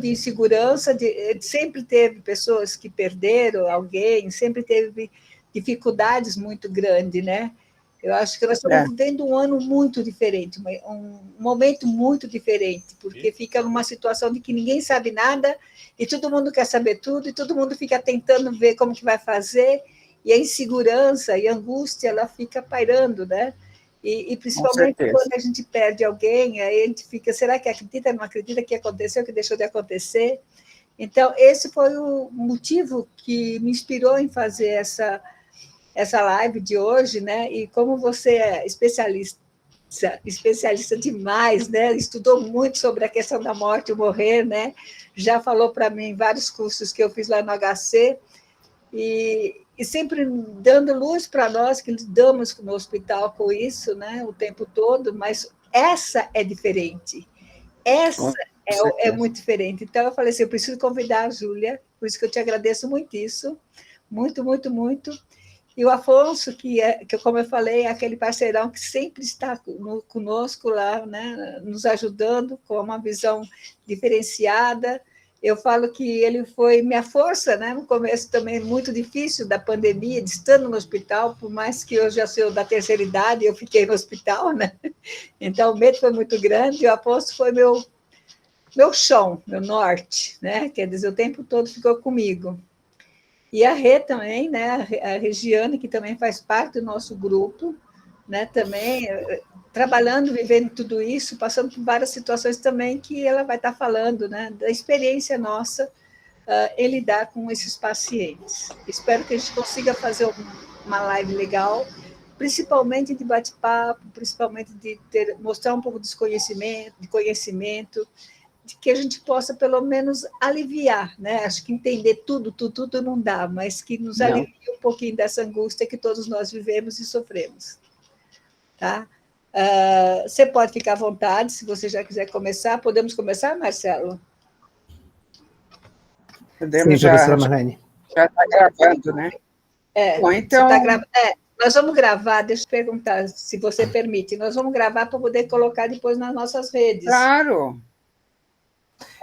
de insegurança, sempre teve pessoas que perderam alguém, sempre teve dificuldades muito grandes, né? Eu acho que nós estamos vivendo um ano muito diferente, um momento muito diferente, porque fica numa situação de que ninguém sabe nada e todo mundo quer saber tudo e todo mundo fica tentando ver como que vai fazer e a insegurança e a angústia ela fica pairando, né? E principalmente quando a gente perde alguém, aí a gente fica, será que acredita, não acredita que aconteceu, que deixou de acontecer? Então, esse foi o motivo que me inspirou em fazer essa live de hoje, né? E como você é especialista demais, né? Estudou muito sobre a questão da morte e o morrer, né? Já falou para mim em vários cursos que eu fiz lá no HC, e sempre dando luz para nós que lidamos no hospital com isso, né? O tempo todo, mas essa é diferente. Essa é muito diferente. Então, eu falei assim, eu preciso convidar a Júlia, por isso que eu te agradeço muito isso, muito, muito, muito. E o Afonso, que como eu falei, é aquele parceirão que sempre está conosco lá, né, nos ajudando com uma visão diferenciada. Eu falo que ele foi minha força, né, no começo também muito difícil da pandemia, de estando no hospital, por mais que eu já sou da terceira idade, eu fiquei no hospital, né? Então o medo foi muito grande, e o Afonso foi meu chão, meu norte, né? Quer dizer, o tempo todo ficou comigo. E a Rê também, né? A Regiane, que também faz parte do nosso grupo, né? Também trabalhando, vivendo tudo isso, passando por várias situações também que ela vai estar falando, né? Da experiência nossa em lidar com esses pacientes. Espero que a gente consiga fazer uma live legal, principalmente de bate-papo, principalmente de mostrar um pouco de conhecimento, de que a gente possa, pelo menos, aliviar, né? Acho que entender tudo não dá, mas que nos alivie um pouquinho dessa angústia que todos nós vivemos e sofremos. Tá? Você pode ficar à vontade, se você já quiser começar. Podemos começar, Marcelo? Podemos. Sim, professora Marlene. Já está gravando, né? Bom, então... nós vamos gravar, deixa eu perguntar, se você permite, nós vamos gravar para poder colocar depois nas nossas redes. Claro!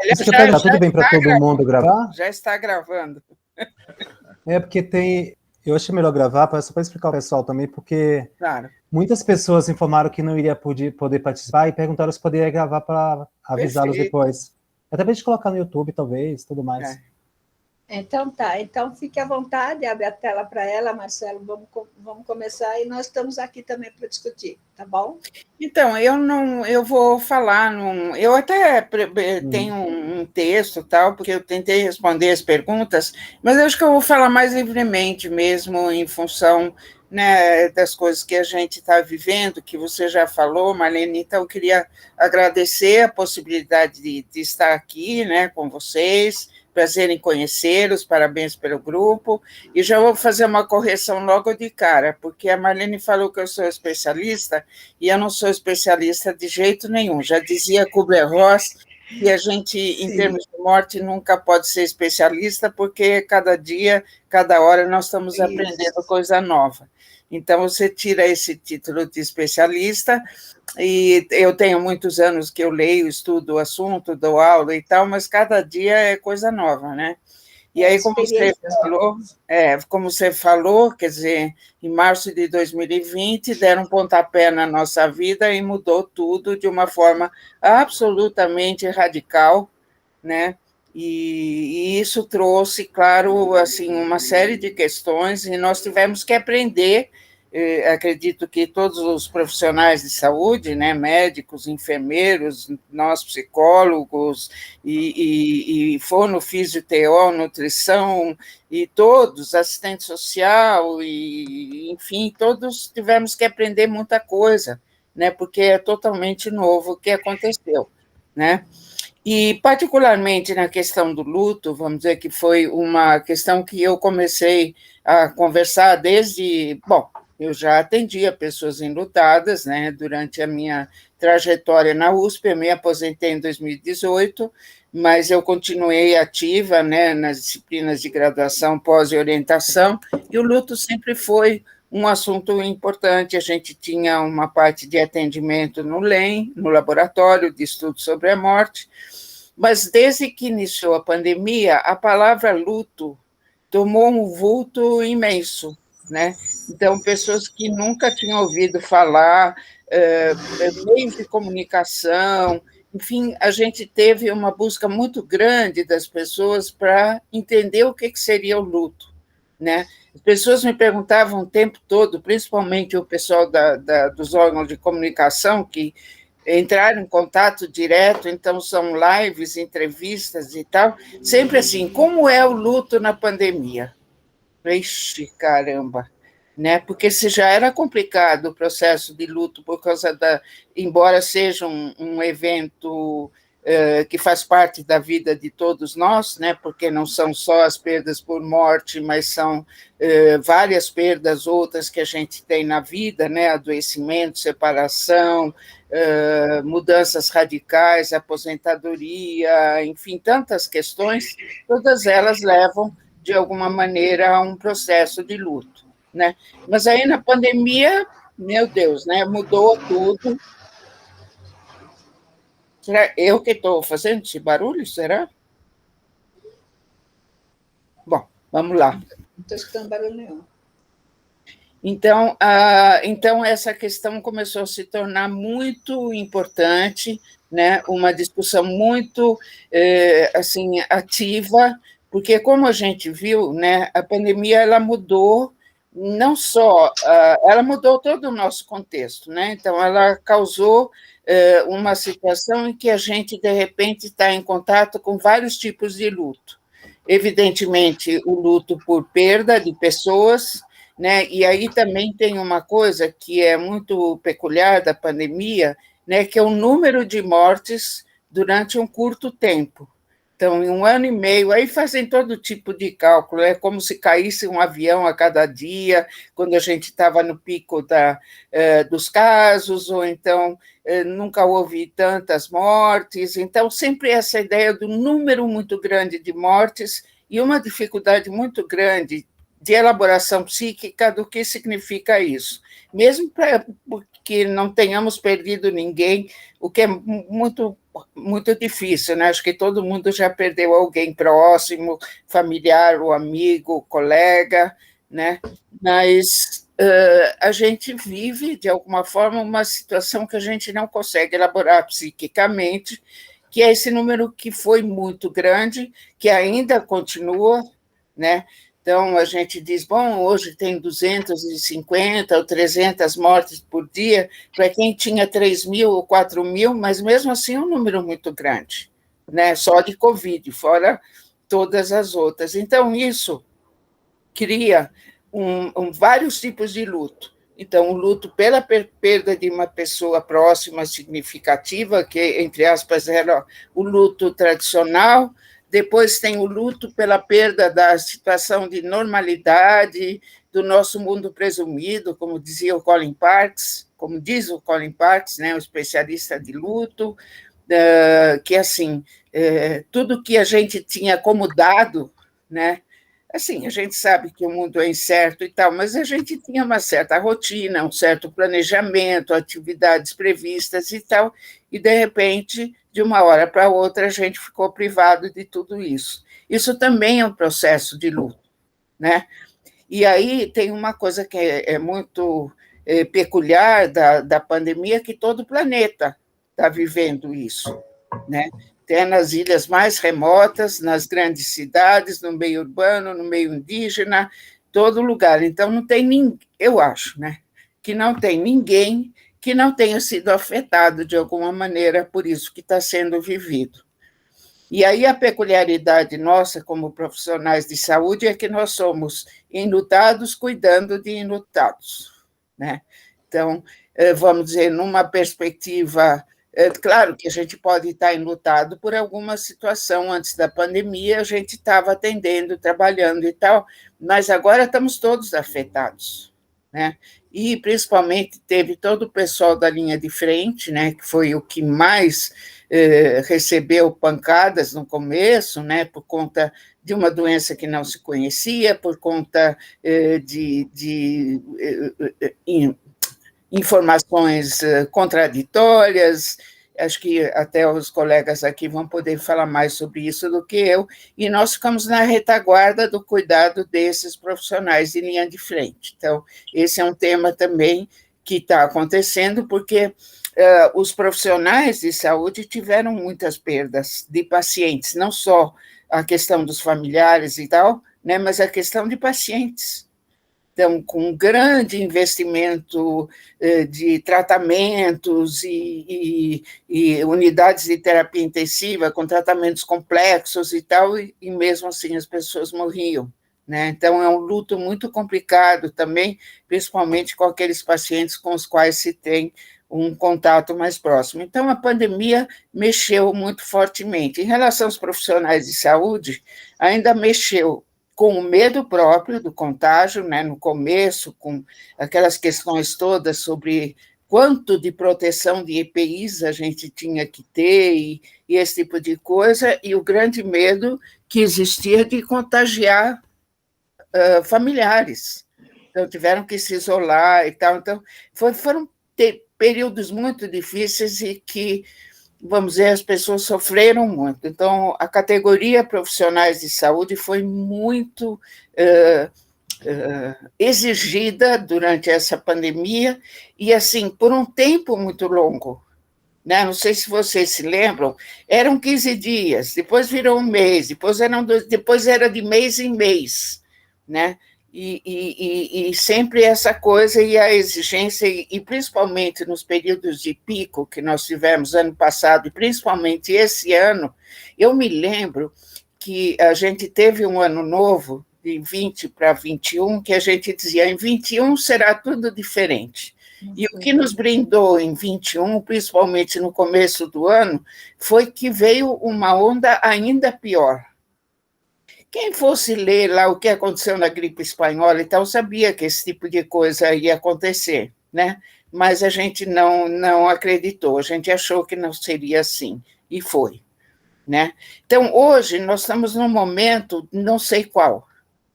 Isso que eu perguntar, tudo bem para todo mundo gravar? Já está gravando. Porque eu achei melhor gravar, só para explicar ao pessoal também, porque muitas pessoas informaram que não iria poder participar e perguntaram se poderia gravar para avisá-los depois. Até para a gente colocar no YouTube, talvez, tudo mais. Então tá, então fique à vontade, abre a tela para ela, Marcelo, vamos começar e nós estamos aqui também para discutir, tá bom? Então, eu vou falar, eu até tenho um texto tal, porque eu tentei responder as perguntas, mas eu acho que eu vou falar mais livremente mesmo, em função, né, das coisas que a gente está vivendo, que você já falou, Marlene, então eu queria agradecer a possibilidade de estar aqui, né, com vocês. Prazer em conhecê-los, parabéns pelo grupo, e já vou fazer uma correção logo de cara, porque a Marlene falou que eu sou especialista, e eu não sou especialista de jeito nenhum, já dizia Kubler-Ross, que a gente, em termos de morte, nunca pode ser especialista, porque cada dia, cada hora, nós estamos aprendendo coisa nova. Então, você tira esse título de especialista, e eu tenho muitos anos que eu leio, estudo o assunto, dou aula e tal, mas cada dia é coisa nova, né? E aí, como você falou, quer dizer, em março de 2020, deram um pontapé na nossa vida e mudou tudo de uma forma absolutamente radical, né? E isso trouxe, claro, assim, uma série de questões, e nós tivemos que aprender. Acredito que todos os profissionais de saúde, né, médicos, enfermeiros, nós psicólogos e fono, fisio, TO, nutrição, e todos, assistente social, e enfim, todos tivemos que aprender muita coisa, né, porque é totalmente novo o que aconteceu, né? E, particularmente na questão do luto, vamos dizer que foi uma questão que eu comecei a conversar desde... Bom, eu já atendia pessoas enlutadas, né, durante a minha trajetória na USP, eu me aposentei em 2018, mas eu continuei ativa, né, nas disciplinas de graduação, pós e orientação, e o luto sempre foi um assunto importante. A gente tinha uma parte de atendimento no LEM, no Laboratório de Estudos sobre a Morte, Mas desde que iniciou a pandemia, a palavra luto tomou um vulto imenso, né? Então, pessoas que nunca tinham ouvido falar, meios de comunicação, enfim, a gente teve uma busca muito grande das pessoas para entender o que seria o luto, né? As pessoas me perguntavam o tempo todo, principalmente o pessoal dos órgãos de comunicação, que entraram em contato direto, então são lives, entrevistas e tal, sempre assim, como é o luto na pandemia? Ixi, caramba! Né? Porque se já era complicado o processo de luto por causa embora seja um evento que faz parte da vida de todos nós, né? Porque não são só as perdas por morte, mas são várias perdas outras que a gente tem na vida, né? Adoecimento, separação, mudanças radicais, aposentadoria, enfim, tantas questões, todas elas levam, de alguma maneira, a um processo de luto. Né? Mas aí na pandemia, meu Deus, né? Mudou tudo. Será eu que estou fazendo esse barulho? Será? Bom, vamos lá. Não estou escutando barulho nenhum. Então, essa questão começou a se tornar muito importante, né? Uma discussão muito assim, ativa, porque, como a gente viu, né, a pandemia ela mudou não só, ela mudou todo o nosso contexto, né? Então, ela causou uma situação em que a gente, de repente, está em contato com vários tipos de luto. Evidentemente, o luto por perda de pessoas, né? E aí também tem uma coisa que é muito peculiar da pandemia, né? Que é o número de mortes durante um curto tempo. Então, em 1 ano e meio, aí fazem todo tipo de cálculo, é como se caísse um avião a cada dia, quando a gente estava no pico dos casos, ou então nunca houve tantas mortes. Então, sempre essa ideia do número muito grande de mortes e uma dificuldade muito grande de elaboração psíquica do que significa isso. Mesmo porque não tenhamos perdido ninguém, o que é muito difícil, né? Acho que todo mundo já perdeu alguém próximo, familiar, ou amigo, colega, né? Mas a gente vive, de alguma forma, uma situação que a gente não consegue elaborar psiquicamente, que é esse número que foi muito grande, que ainda continua, né? Então, a gente diz, bom, hoje tem 250 ou 300 mortes por dia, para quem tinha 3.000 ou 4.000, mas mesmo assim é um número muito grande, né? Só de Covid, fora todas as outras. Então, isso cria vários tipos de luto. Então, o luto pela perda de uma pessoa próxima, significativa, que, entre aspas, era o luto tradicional. Depois tem o luto pela perda da situação de normalidade do nosso mundo presumido, como dizia o Colin Parkes, como diz o Colin Parkes, né, o especialista de luto, que, assim, tudo que a gente tinha como dado, né, assim, a gente sabe que o mundo é incerto e tal, mas a gente tinha uma certa rotina, um certo planejamento, atividades previstas e tal, e, de repente, de uma hora para outra, a gente ficou privado de tudo isso. Isso também é um processo de luto, né? E aí tem uma coisa que é muito peculiar da pandemia, que todo o planeta está vivendo isso, né? Até nas ilhas mais remotas, nas grandes cidades, no meio urbano, no meio indígena, todo lugar. Então, não tem ninguém, eu acho, né, que não tem ninguém que não tenha sido afetado de alguma maneira por isso que está sendo vivido. E aí a peculiaridade nossa, como profissionais de saúde, é que nós somos enlutados cuidando de enlutados, né? Então, vamos dizer, numa perspectiva... claro que a gente pode estar enlutado por alguma situação. Antes da pandemia, a gente estava atendendo, trabalhando e tal, mas agora estamos todos afetados, né? E, principalmente, teve todo o pessoal da linha de frente, né, que foi o que mais recebeu pancadas no começo, né, por conta de uma doença que não se conhecia, por conta de informações contraditórias, acho que até os colegas aqui vão poder falar mais sobre isso do que eu, e nós ficamos na retaguarda do cuidado desses profissionais de linha de frente. Então, esse é um tema também que está acontecendo, porque os profissionais de saúde tiveram muitas perdas de pacientes, não só a questão dos familiares e tal, né, mas a questão de pacientes. Então, com um grande investimento de tratamentos e unidades de terapia intensiva, com tratamentos complexos e tal, e mesmo assim as pessoas morriam, né? Então, é um luto muito complicado também, principalmente com aqueles pacientes com os quais se tem um contato mais próximo. Então, a pandemia mexeu muito fortemente. Em relação aos profissionais de saúde, ainda mexeu com o medo próprio do contágio, né, no começo, com aquelas questões todas sobre quanto de proteção de EPIs a gente tinha que ter e esse tipo de coisa, e o grande medo que existia de contagiar familiares. Então, tiveram que se isolar e tal. Então, foram períodos muito difíceis e que, vamos dizer, as pessoas sofreram muito. Então, a categoria profissionais de saúde foi muito exigida durante essa pandemia e, assim, por um tempo muito longo. Né? Não sei se vocês se lembram, eram 15 dias, depois virou um mês, depois era de mês em mês, né? E sempre essa coisa e a exigência, e principalmente nos períodos de pico que nós tivemos ano passado, e principalmente esse ano, eu me lembro que a gente teve um ano novo, de 20 para 21, que a gente dizia, em 21 será tudo diferente. E o que nos brindou em 21, principalmente no começo do ano, foi que veio uma onda ainda pior. Quem fosse ler lá o que aconteceu na gripe espanhola e tal, sabia que esse tipo de coisa ia acontecer, né? Mas a gente não acreditou, a gente achou que não seria assim, e foi, né? Então, hoje, nós estamos num momento, não sei qual.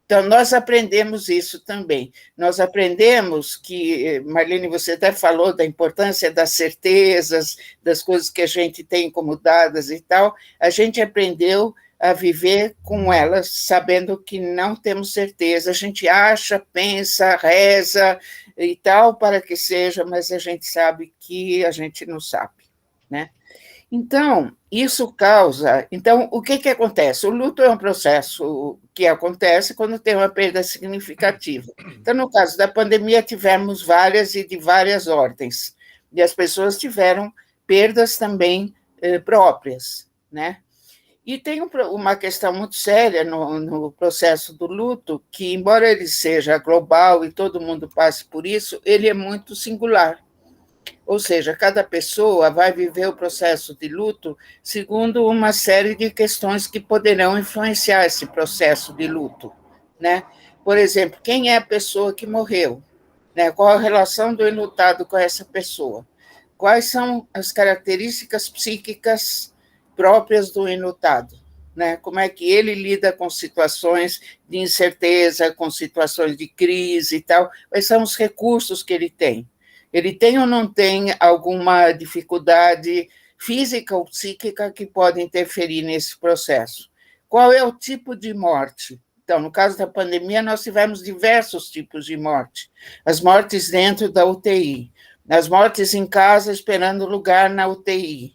Então, nós aprendemos isso também. Nós aprendemos que, Marlene, você até falou da importância das certezas, das coisas que a gente tem como dadas e tal, a gente aprendeu a viver com elas, sabendo que não temos certeza. A gente acha, pensa, reza e tal para que seja, mas a gente sabe que a gente não sabe, né? Então, isso causa... Então, o que acontece? O luto é um processo que acontece quando tem uma perda significativa. Então, no caso da pandemia, tivemos várias e de várias ordens, e as pessoas tiveram perdas também próprias, né? E tem uma questão muito séria no processo do luto, que, embora ele seja global e todo mundo passe por isso, ele é muito singular. Ou seja, cada pessoa vai viver o processo de luto segundo uma série de questões que poderão influenciar esse processo de luto, né? Por exemplo, quem é a pessoa que morreu? Né? Qual a relação do enlutado com essa pessoa? Quais são as características psíquicas próprias do enlutado, né? Como é que ele lida com situações de incerteza, com situações de crise e tal, quais são os recursos que ele tem? Ele tem ou não tem alguma dificuldade física ou psíquica que pode interferir nesse processo? Qual é o tipo de morte? Então, no caso da pandemia, nós tivemos diversos tipos de morte. As mortes dentro da UTI, as mortes em casa esperando lugar na UTI,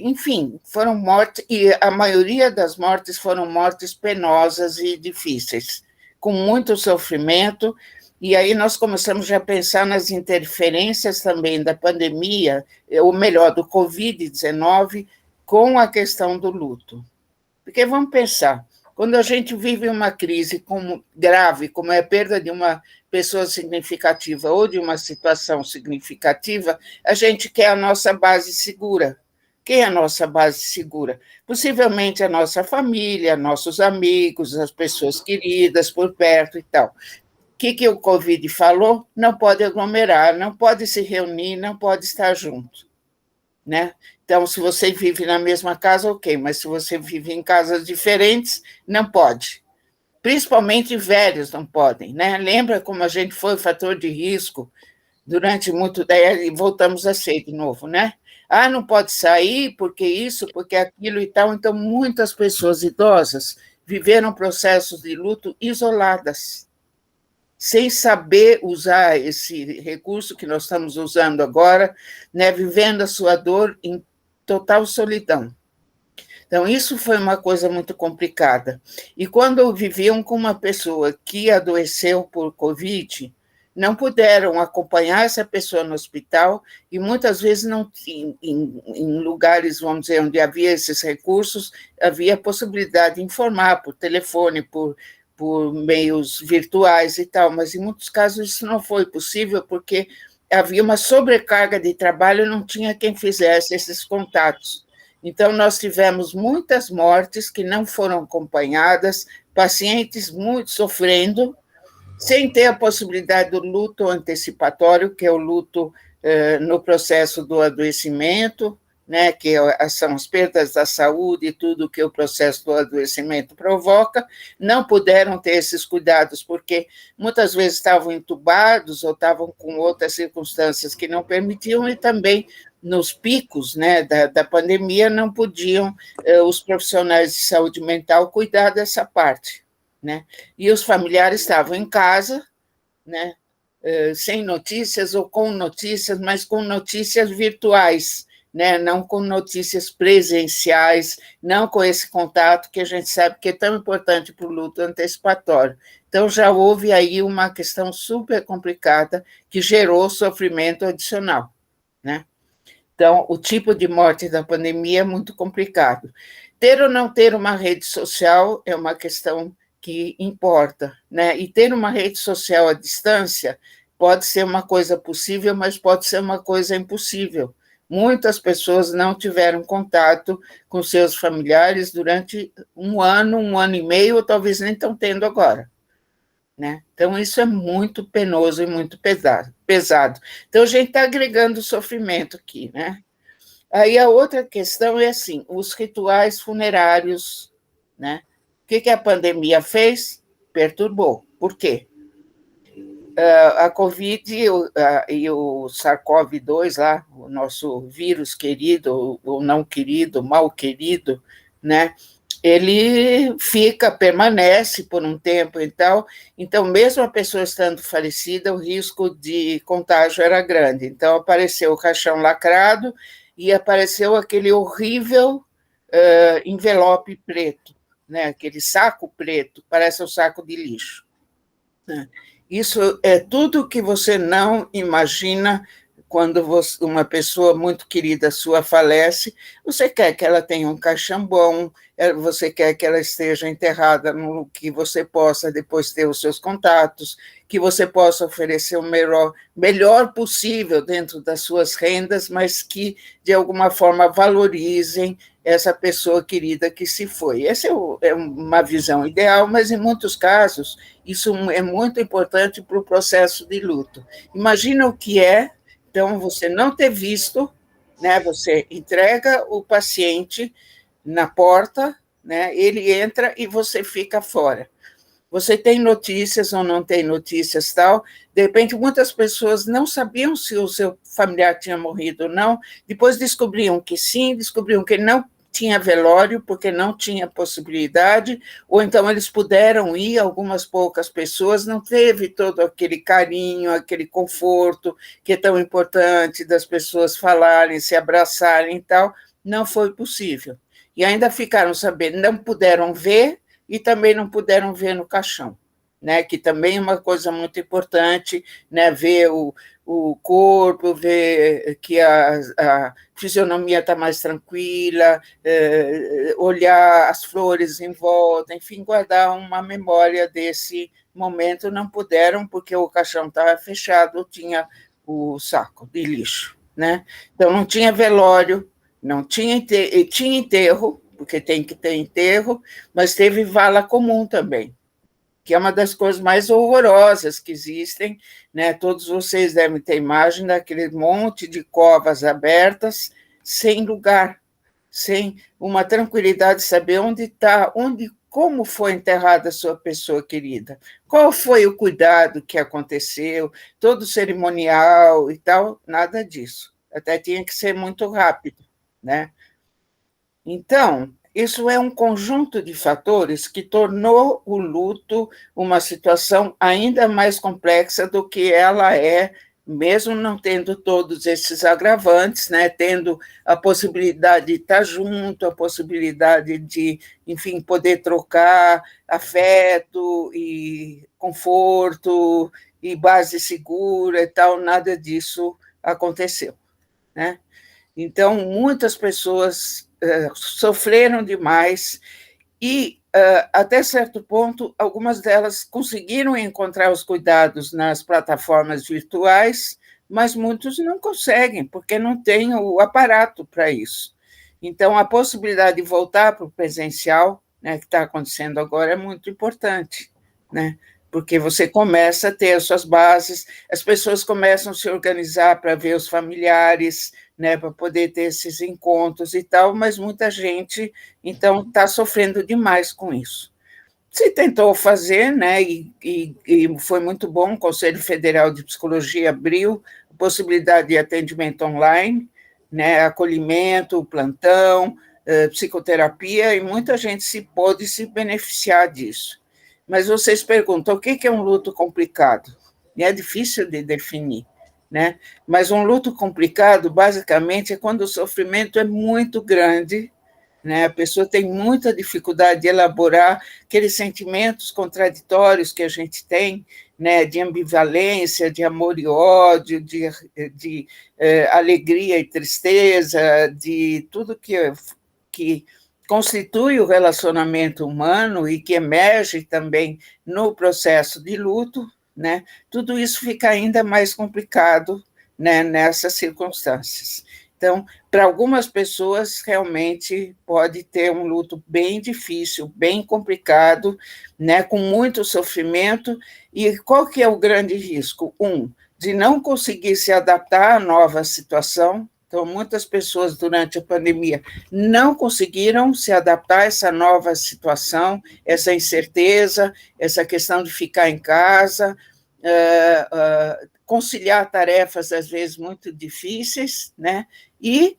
enfim, foram mortes, e a maioria das mortes foram mortes penosas e difíceis, com muito sofrimento, e aí nós começamos já a pensar nas interferências também da pandemia, ou melhor, do Covid-19, com a questão do luto. Porque vamos pensar, quando a gente vive uma crise grave, como é a perda de uma pessoa significativa ou de uma situação significativa, a gente quer a nossa base segura. Quem é a nossa base segura? Possivelmente a nossa família, nossos amigos, as pessoas queridas por perto e tal. O que o Covid falou? Não pode aglomerar, não pode se reunir, não pode estar junto, né? Então, se você vive na mesma casa, ok, mas se você vive em casas diferentes, não pode. Principalmente velhos não podem, né? Lembra como a gente foi fator de risco durante muito tempo, e voltamos a ser de novo, né? Ah, não pode sair porque isso, porque aquilo e tal. Então, muitas pessoas idosas viveram processos de luto isoladas, sem saber usar esse recurso que nós estamos usando agora, né, vivendo a sua dor em total solidão. Então, isso foi uma coisa muito complicada. E quando viviam com uma pessoa que adoeceu por Covid, não puderam acompanhar essa pessoa no hospital e muitas vezes não em lugares, vamos dizer, onde havia esses recursos, havia possibilidade de informar por telefone, por meios virtuais e tal, mas em muitos casos isso não foi possível porque havia uma sobrecarga de trabalho e não tinha quem fizesse esses contatos. Então, nós tivemos muitas mortes que não foram acompanhadas, pacientes muito sofrendo, sem ter a possibilidade do luto antecipatório, que é o luto no processo do adoecimento, né, que são as perdas da saúde e tudo que o processo do adoecimento provoca, não puderam ter esses cuidados, porque muitas vezes estavam entubados ou estavam com outras circunstâncias que não permitiam, e também nos picos, né, da pandemia não podiam os profissionais de saúde mental cuidar dessa parte, né? E os familiares estavam em casa, né, sem notícias ou com notícias, mas com notícias virtuais, né, não com notícias presenciais, não com esse contato que a gente sabe que é tão importante para o luto antecipatório. Então, já houve aí uma questão super complicada que gerou sofrimento adicional, né? Então, o tipo de morte da pandemia é muito complicado. Ter ou não ter uma rede social é uma questão que importa, né? E ter uma rede social à distância pode ser uma coisa possível, mas pode ser uma coisa impossível. Muitas pessoas não tiveram contato com seus familiares durante um ano e meio, ou talvez nem estão tendo agora, né? Então, isso é muito penoso e muito pesado. Então, a gente está agregando sofrimento aqui, né? Aí a outra questão é assim, os rituais funerários, né? O que a pandemia fez? Perturbou. Por quê? A Covid e o SARS-CoV-2 lá, o nosso vírus querido, ou não querido, mal querido, né? Ele permanece por um tempo e tal, então, mesmo a pessoa estando falecida, o risco de contágio era grande. Então, apareceu o caixão lacrado e apareceu aquele horrível envelope preto, né? Aquele saco preto, parece um saco de lixo, né? Isso é tudo que você não imagina quando uma pessoa muito querida sua falece. Você quer que ela tenha um caixão bom, você quer que ela esteja enterrada no que você possa depois ter os seus contatos, que você possa oferecer o melhor possível dentro das suas rendas, mas que, de alguma forma, valorizem essa pessoa querida que se foi. Essa é uma visão ideal, mas, em muitos casos, isso é muito importante para o processo de luto. Imagina o que é, então, você não ter visto, né? Você entrega o paciente na porta, né? Ele entra e você fica fora. Você tem notícias ou não tem notícias, tal. De repente, muitas pessoas não sabiam se o seu familiar tinha morrido ou não, depois descobriam que sim, descobriam que não tinha velório, porque não tinha possibilidade, ou então eles puderam ir, algumas poucas pessoas, não teve todo aquele carinho, aquele conforto que é tão importante das pessoas falarem, se abraçarem e tal, não foi possível. E ainda ficaram sabendo, não puderam ver e também não puderam ver no caixão, né? Que também é uma coisa muito importante, né? Ver o corpo, ver que a fisionomia está mais tranquila, olhar as flores em volta, enfim, guardar uma memória desse momento. Não puderam, porque o caixão estava fechado, tinha o saco de lixo, né? Então, não tinha velório, não tinha enterro, porque tem que ter enterro, mas teve vala comum também, que é uma das coisas mais horrorosas que existem, né? Todos vocês devem ter imagem daquele monte de covas abertas, sem lugar, sem uma tranquilidade de saber onde está, como foi enterrada a sua pessoa querida, qual foi o cuidado que aconteceu, todo o cerimonial e tal, nada disso. até tinha que ser muito rápido, né? Então, isso é um conjunto de fatores que tornou o luto uma situação ainda mais complexa do que ela é, mesmo não tendo todos esses agravantes, né, tendo a possibilidade de estar junto, a possibilidade de, enfim, poder trocar afeto e conforto e base segura e tal, nada disso aconteceu, né? Então, muitas pessoas sofreram demais e, até certo ponto, algumas delas conseguiram encontrar os cuidados nas plataformas virtuais, mas muitos não conseguem, porque não têm o aparato para isso. Então, a possibilidade de voltar para o presencial, né, que está acontecendo agora, é muito importante, né? Porque você começa a ter as suas bases, as pessoas começam a se organizar para ver os familiares, né, para poder ter esses encontros e tal, mas muita gente, então, está sofrendo demais com isso. Se tentou fazer, né, e foi muito bom, o Conselho Federal de Psicologia abriu a possibilidade de atendimento online, né, acolhimento, plantão, psicoterapia, e muita gente pôde se beneficiar disso. Mas vocês perguntam, o que é um luto complicado? E é difícil de definir, né? Mas um luto complicado, basicamente, é quando o sofrimento é muito grande, né? A pessoa tem muita dificuldade de elaborar aqueles sentimentos contraditórios que a gente tem, né? De ambivalência, de amor e ódio, de alegria e tristeza, de tudo que constitui o relacionamento humano e que emerge também no processo de luto, né? Tudo isso fica ainda mais complicado, né, nessas circunstâncias. Então, para algumas pessoas, realmente pode ter um luto bem difícil, bem complicado, né, com muito sofrimento. E qual que é o grande risco? De não conseguir se adaptar à nova situação. Então, muitas pessoas, durante a pandemia, não conseguiram se adaptar a essa nova situação, essa incerteza, essa questão de ficar em casa, conciliar tarefas, às vezes, muito difíceis, né? E,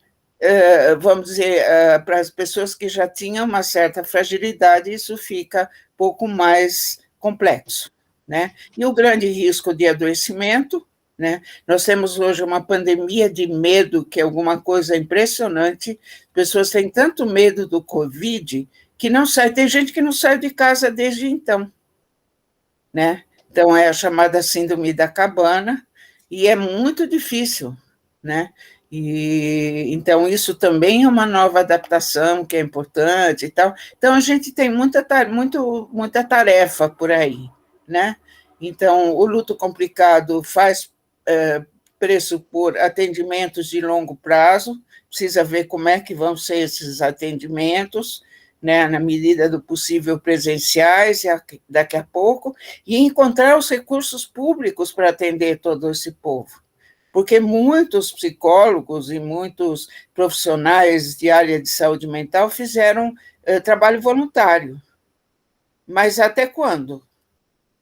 vamos dizer, para as pessoas que já tinham uma certa fragilidade, isso fica um pouco mais complexo, né? E o grande risco de adoecimento, né? Nós temos hoje uma pandemia de medo, que é alguma coisa impressionante. Pessoas têm tanto medo do Covid que não sai. Tem gente que não sai de casa desde então, né? Então, é a chamada síndrome da cabana, e é muito difícil, né? Então, isso também é uma nova adaptação que é importante e tal. Então, a gente tem muita tarefa por aí, né? Então, o luto complicado faz pressupor atendimentos de longo prazo, precisa ver como é que vão ser esses atendimentos, né, na medida do possível presenciais, daqui a pouco, e encontrar os recursos públicos para atender todo esse povo. Porque muitos psicólogos e muitos profissionais de área de saúde mental fizeram trabalho voluntário. Mas até quando?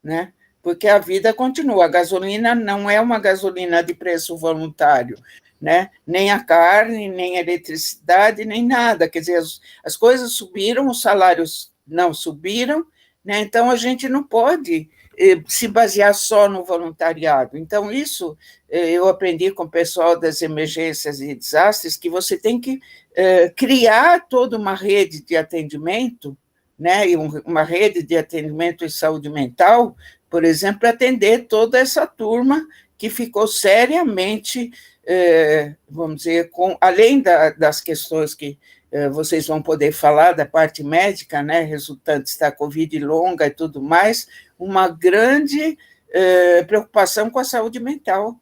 Né? Porque a vida continua. A gasolina não é uma gasolina de preço voluntário, né? Nem a carne, nem a eletricidade, nem nada. Quer dizer, as coisas subiram, os salários não subiram, né? Então a gente não pode se basear só no voluntariado. Então, isso eu aprendi com o pessoal das emergências e desastres, que você tem que criar toda uma rede de atendimento, né? E uma rede de atendimento em saúde mental, por exemplo, para atender toda essa turma que ficou seriamente, vamos dizer, além das questões que vocês vão poder falar da parte médica, né, resultantes da Covid longa e tudo mais, uma grande preocupação com a saúde mental,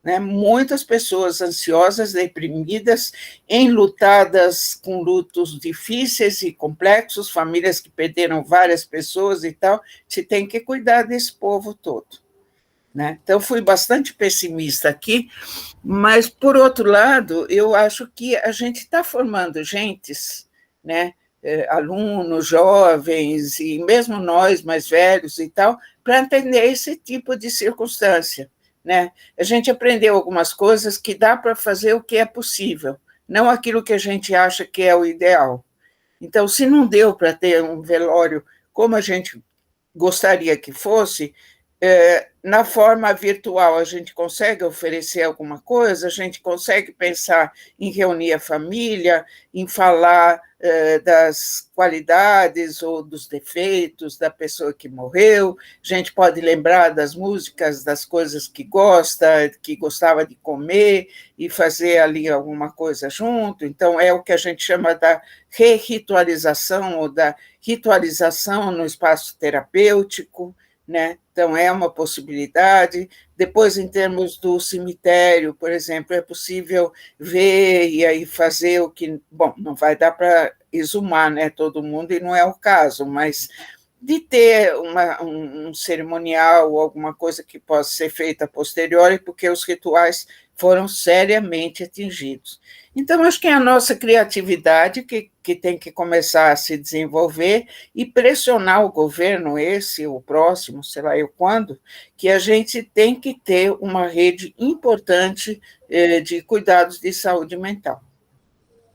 né? Muitas pessoas ansiosas, deprimidas, enlutadas com lutos difíceis e complexos, famílias que perderam várias pessoas e tal, se tem que cuidar desse povo todo, né? Então, fui bastante pessimista aqui, mas, por outro lado, eu acho que a gente está formando gentes, né? Alunos, jovens, e mesmo nós, mais velhos e tal, para atender esse tipo de circunstância, né? A gente aprendeu algumas coisas que dá para fazer o que é possível, não aquilo que a gente acha que é o ideal. Então, se não deu para ter um velório como a gente gostaria que fosse, na forma virtual a gente consegue oferecer alguma coisa, a gente consegue pensar em reunir a família, em falar das qualidades ou dos defeitos da pessoa que morreu, a gente pode lembrar das músicas, das coisas que gosta, que gostava de comer e fazer ali alguma coisa junto. Então, é o que a gente chama da re-ritualização ou da ritualização no espaço terapêutico, né? Então, é uma possibilidade. Depois, em termos do cemitério, por exemplo, é possível ver e aí fazer o que... Bom, não vai dar para exumar, né, todo mundo, e não é o caso, mas de ter um cerimonial ou alguma coisa que possa ser feita a posteriori, porque os rituais foram seriamente atingidos. Então, acho que é a nossa criatividade que tem que começar a se desenvolver e pressionar o governo, esse, o próximo, sei lá eu quando, que a gente tem que ter uma rede importante de cuidados de saúde mental.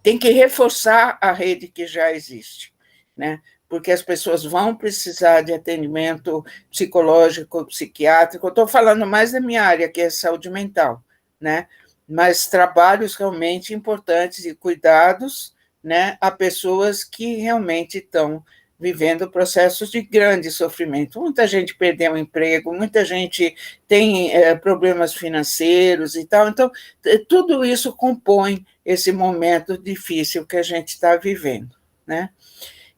Tem que reforçar a rede que já existe, né? Porque as pessoas vão precisar de atendimento psicológico, psiquiátrico. Eu estou falando mais da minha área, que é saúde mental, né? Mas trabalhos realmente importantes e cuidados, né, a pessoas que realmente estão vivendo processos de grande sofrimento. Muita gente perdeu o emprego, muita gente tem problemas financeiros e tal. Então, tudo isso compõe esse momento difícil que a gente está vivendo, né?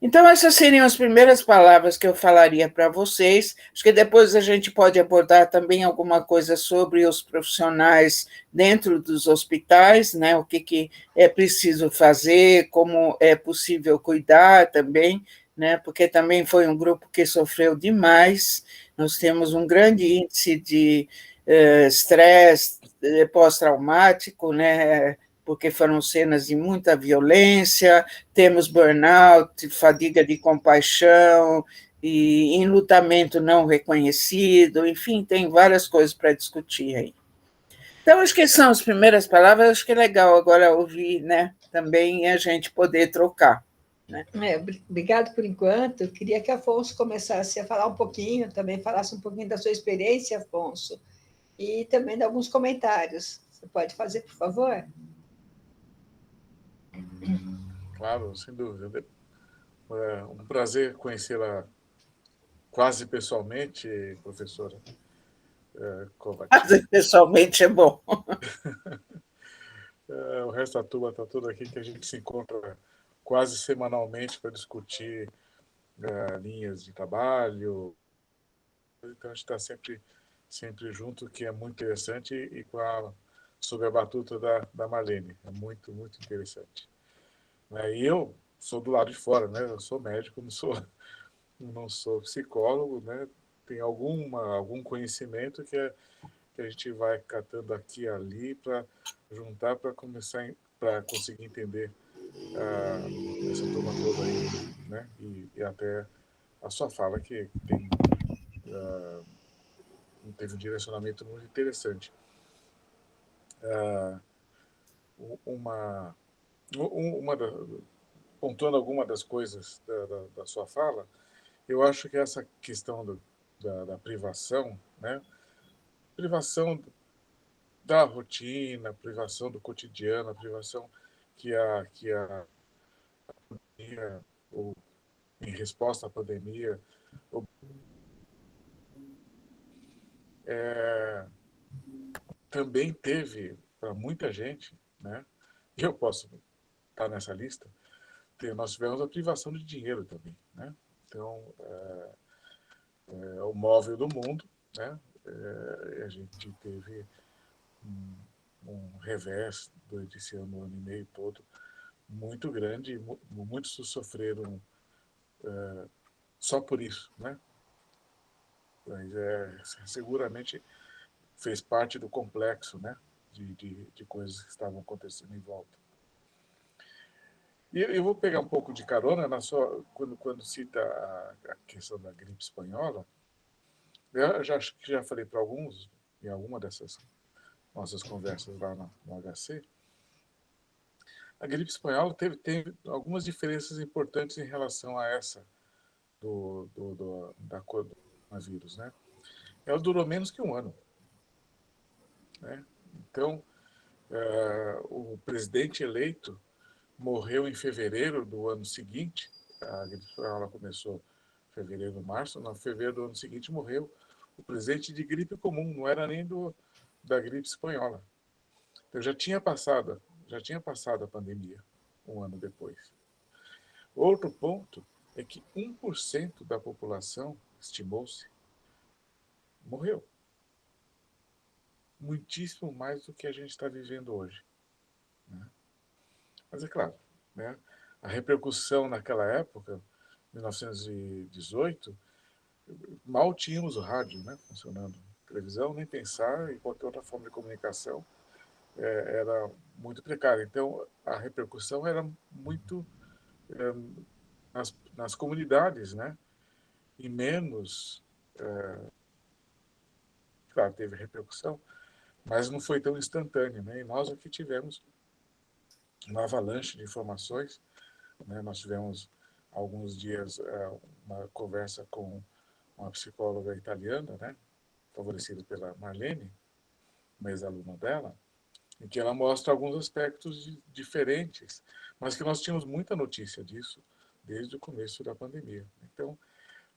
Então, essas seriam as primeiras palavras que eu falaria para vocês. Acho que depois a gente pode abordar também alguma coisa sobre os profissionais dentro dos hospitais, né? O que é preciso fazer, como é possível cuidar também, né? Porque também foi um grupo que sofreu demais. Nós temos um grande índice de estresse pós-traumático, né? Porque foram cenas de muita violência, temos burnout, fadiga de compaixão, e enlutamento não reconhecido, enfim, tem várias coisas para discutir aí. Então, acho que são as primeiras palavras, acho que é legal agora ouvir, né, também a gente poder trocar. Né? Obrigado por enquanto. Eu queria que Afonso começasse a falar um pouquinho, também falasse um pouquinho da sua experiência, Afonso, e também de alguns comentários. Você pode fazer, por favor? Claro, sem dúvida. É um prazer conhecê-la quase pessoalmente, professora Kovacs. Quase pessoalmente é bom. O resto da turma está tudo aqui, que a gente se encontra quase semanalmente para discutir linhas de trabalho. Então, a gente está sempre junto, que é muito interessante, e sob a batuta da Marlene. É muito, muito interessante. E eu sou do lado de fora, né? Eu sou médico, não sou psicólogo, né? Tem algum conhecimento que a gente vai catando aqui e ali para juntar, para conseguir entender essa turma toda aí, né? E até a sua fala, que teve um direcionamento muito interessante. Pontuando alguma das coisas da sua fala, eu acho que essa questão da privação, né? Privação da rotina, privação do cotidiano, a privação que a pandemia, ou em resposta à pandemia, também teve para muita gente, né? Eu posso estar nessa lista. Nós tivemos a privação de dinheiro também, né? Então, é o móvel do mundo, né? A gente teve um revés durante esse ano e meio todo muito grande, muitos sofreram só por isso, né? Mas seguramente fez parte do complexo, né? De coisas que estavam acontecendo em volta. E eu vou pegar um pouco de carona quando cita a questão da gripe espanhola. Eu acho que já falei para alguns em alguma dessas nossas conversas lá no HC, a gripe espanhola teve algumas diferenças importantes em relação a essa da coronavírus, né? Ela durou menos que um ano, né? Então, o presidente eleito morreu em fevereiro do ano seguinte. A gripe espanhola começou em fevereiro, março. No fevereiro do ano seguinte morreu o presidente de gripe comum, não era nem da gripe espanhola. Então já tinha passado a pandemia um ano depois. Outro ponto é que 1% da população, estimou-se, morreu. Muitíssimo mais do que a gente está vivendo hoje, né? Mas é claro, né, a repercussão naquela época, 1918, mal tínhamos o rádio, né, funcionando. Televisão, nem pensar, e qualquer outra forma de comunicação era muito precária. Então, a repercussão era muito nas comunidades, né, e menos... Claro, teve repercussão, mas não foi tão instantânea, né? E nós aqui tivemos uma avalanche de informações, né? Nós tivemos alguns dias uma conversa com uma psicóloga italiana, né? Favorecida pela Marlene, uma ex-aluna dela, em que ela mostra alguns aspectos diferentes, mas que nós tínhamos muita notícia disso desde o começo da pandemia. Então,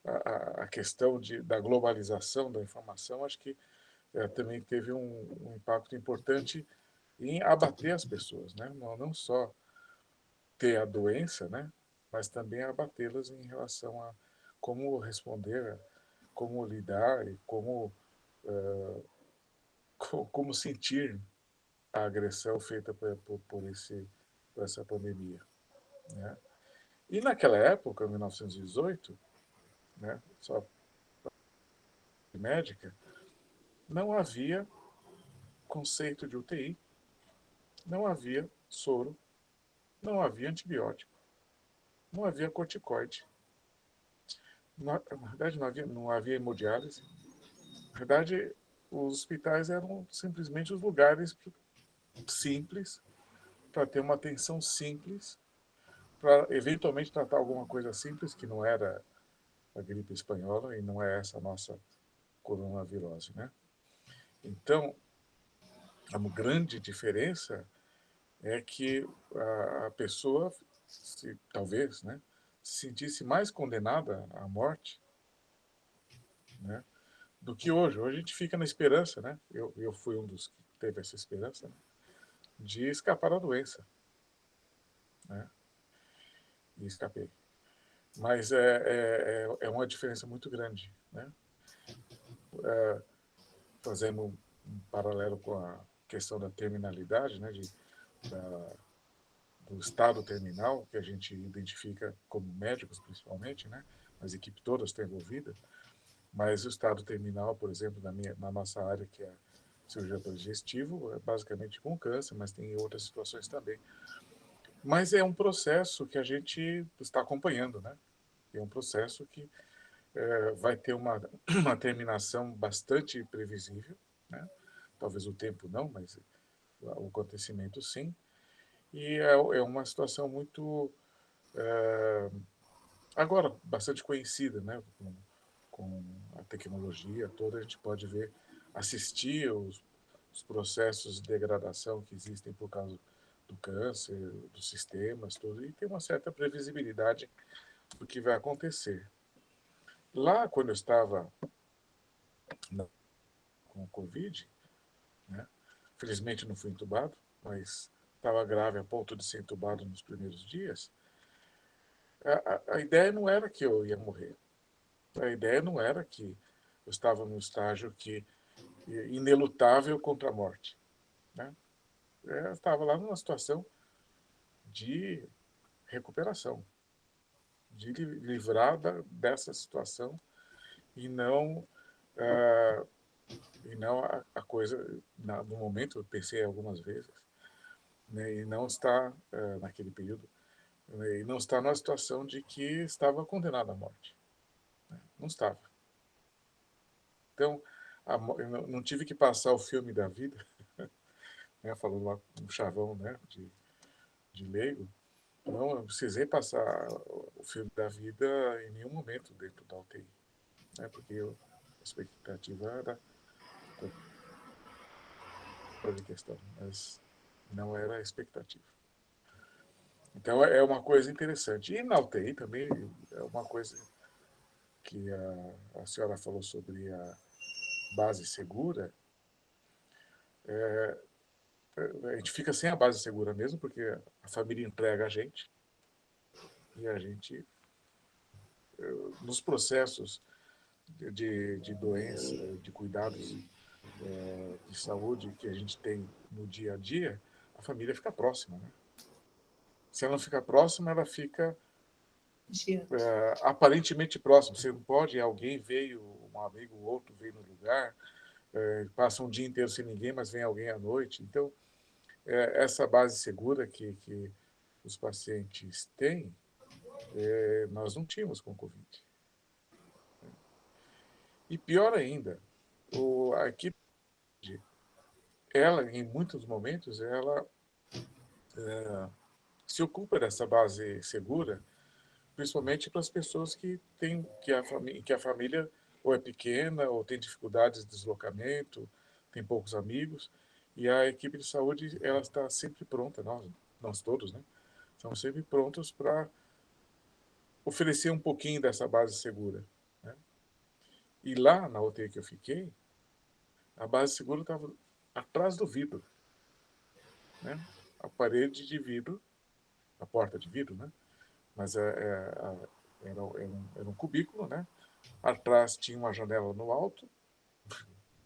a questão da globalização da informação, acho que também teve um impacto importante em abater as pessoas, né? Não só ter a doença, né? Mas também abatê-las em relação a como responder, como lidar e como sentir a agressão feita por essa pandemia, né? E naquela época, 1918, né? Só médica, não havia conceito de UTI, não havia soro, não havia antibiótico, não havia corticoide. Na verdade, não havia hemodiálise. Na verdade, os hospitais eram simplesmente os lugares simples para ter uma atenção simples, para eventualmente tratar alguma coisa simples, que não era a gripe espanhola e não é essa a nossa coronavirose, né? Então, a grande diferença é que a pessoa, talvez, né, se sentisse mais condenada à morte, né, do que hoje. Hoje a gente fica na esperança, né? Eu fui um dos que teve essa esperança, né, de escapar da doença, né? E escapei. Mas é uma diferença muito grande, né? Fazendo um paralelo com a questão da terminalidade, né? Do estado terminal, que a gente identifica como médicos, principalmente, né? As equipes todas estão envolvidas. Mas o estado terminal, por exemplo, na nossa área, que é a cirurgia digestivo, é basicamente com câncer, mas tem outras situações também. Mas é um processo que a gente está acompanhando, né? É um processo que vai ter uma terminação bastante previsível, né? Talvez o tempo não, mas o acontecimento sim. E é uma situação muito, agora, bastante conhecida, né? Com a tecnologia toda, a gente pode ver, assistir os processos de degradação que existem por causa do câncer, dos sistemas, tudo, e tem uma certa previsibilidade do que vai acontecer. Lá, quando eu estava com o Covid, né, felizmente não fui entubado, mas estava grave a ponto de ser entubado nos primeiros dias, a ideia não era que eu ia morrer. A ideia não era que eu estava num estágio inelutável contra a morte, né? Eu estava lá numa situação de recuperação, de livrar dessa situação e não a coisa, no momento eu pensei algumas vezes, né, e não estar naquele período, né, e não estar numa situação de que estava condenado à morte, né? Não estava. Então, Eu não tive que passar o filme da vida, né, falando lá um chavão, né, de leigo. Não precisei passar o filme da vida em nenhum momento dentro da UTI, né, porque a expectativa era de questão, mas não era a expectativa. Então, é uma coisa interessante. E na UTI também é uma coisa que a senhora falou sobre a base segura. A gente fica sem a base segura mesmo, porque a família entrega a gente, e a gente, nos processos de doença, de cuidados de saúde que a gente tem no dia a dia, a família fica próxima, né? Se ela não fica próxima, ela fica aparentemente próxima. Você não pode, alguém veio, um amigo, o outro veio no lugar, passa um dia inteiro sem ninguém, mas vem alguém à noite. Então, essa base segura que os pacientes têm, nós não tínhamos com o Covid. E pior ainda, a equipe, ela, em muitos momentos, ela se ocupa dessa base segura, principalmente para as pessoas que têm que a família ou é pequena ou tem dificuldades de deslocamento, tem poucos amigos, e a equipe de saúde ela está sempre pronta, nós todos, né? Estamos sempre prontos para oferecer um pouquinho dessa base segura, né? E lá na UTI que eu fiquei, a base segura estava atrás do vidro, né? A parede de vidro, a porta de vidro, né? Mas era um cubículo, né? Atrás tinha uma janela no alto,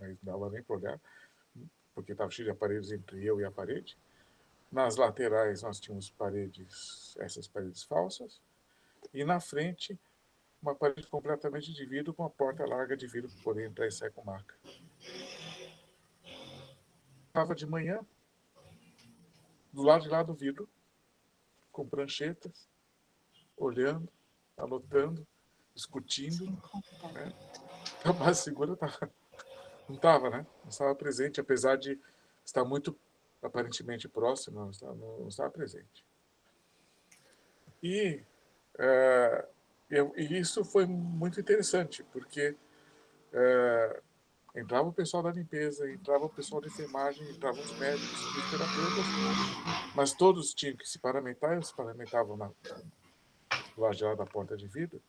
não dava nem para olhar, porque estava cheio de aparelhos entre eu e a parede. Nas laterais nós tínhamos essas paredes falsas, e na frente uma parede completamente de vidro com uma porta larga de vidro para poder entrar e sair com maca. Estava de manhã, do lado de lá do vidro, com pranchetas, olhando, anotando, discutindo, né? A base segura não estava, né? Não estava presente, apesar de estar muito aparentemente próximo, não estava presente. E, e isso foi muito interessante, porque entrava o pessoal da limpeza, entrava o pessoal da enfermagem, entravam os médicos, os terapeutas, mas todos tinham que se paramentar, eles se paramentavam do lado de lá da porta de vidro.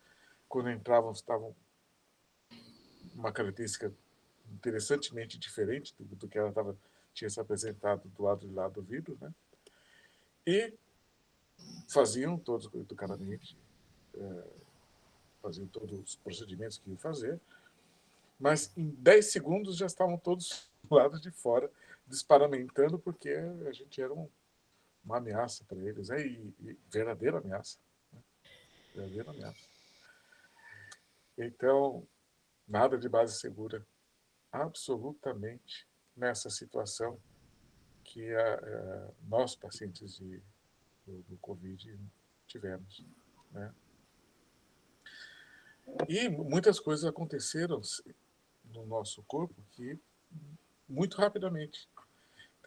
Quando entravam, estavam uma característica interessantemente diferente do que ela tinha se apresentado do lado de lá do vidro, né? E faziam todos educadamente, faziam todos os procedimentos que iam fazer, mas em 10 segundos já estavam todos do lado de fora, desparamentando, porque a gente era uma ameaça para eles, né? E verdadeira ameaça. Né? Verdadeira ameaça. Então, nada de base segura, absolutamente, nessa situação que nós, pacientes do Covid, tivemos. Né? E muitas coisas aconteceram no nosso corpo que muito rapidamente.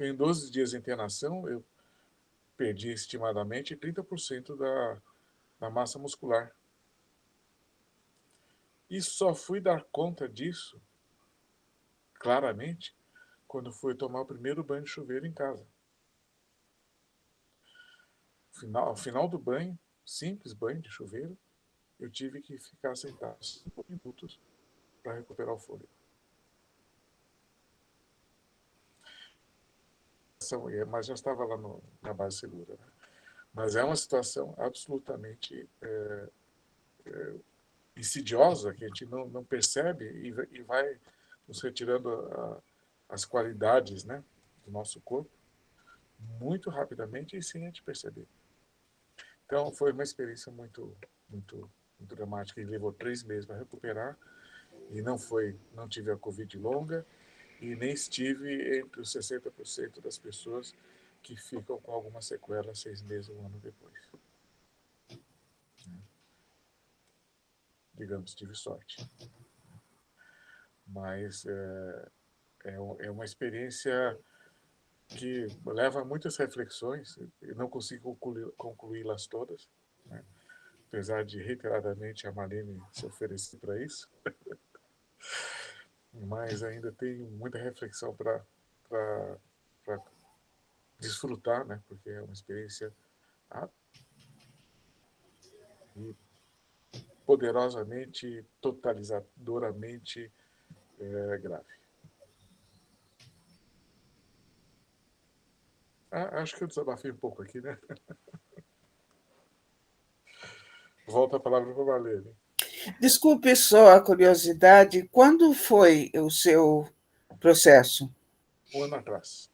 Em 12 dias de internação, eu perdi estimadamente 30% da massa muscular. E só fui dar conta disso, claramente, quando fui tomar o primeiro banho de chuveiro em casa. Ao final do banho, simples banho de chuveiro, eu tive que ficar sentado 5 minutos para recuperar o fôlego. Mas já estava lá na base segura. Né? Mas é uma situação absolutamente insidiosa que a gente não percebe e vai nos retirando as qualidades, né, do nosso corpo muito rapidamente e sem a gente perceber. Então, foi uma experiência muito, muito, muito dramática. E levou 3 meses para recuperar e não tive a Covid longa e nem estive entre os 60% das pessoas que ficam com alguma sequela 6 meses, 1 ano depois. Digamos, tive sorte. mas é uma experiência que leva a muitas reflexões. Eu não consigo concluí-las todas, né? Apesar de reiteradamente a Marlene se oferecer para isso, mas ainda tem muita reflexão para desfrutar, né? Porque é uma experiência e poderosamente, totalizadoramente grave. Acho que eu desabafei um pouco aqui, né? Volta a palavra para a Marlene. Desculpe só a curiosidade, quando foi o seu processo? 1 ano atrás.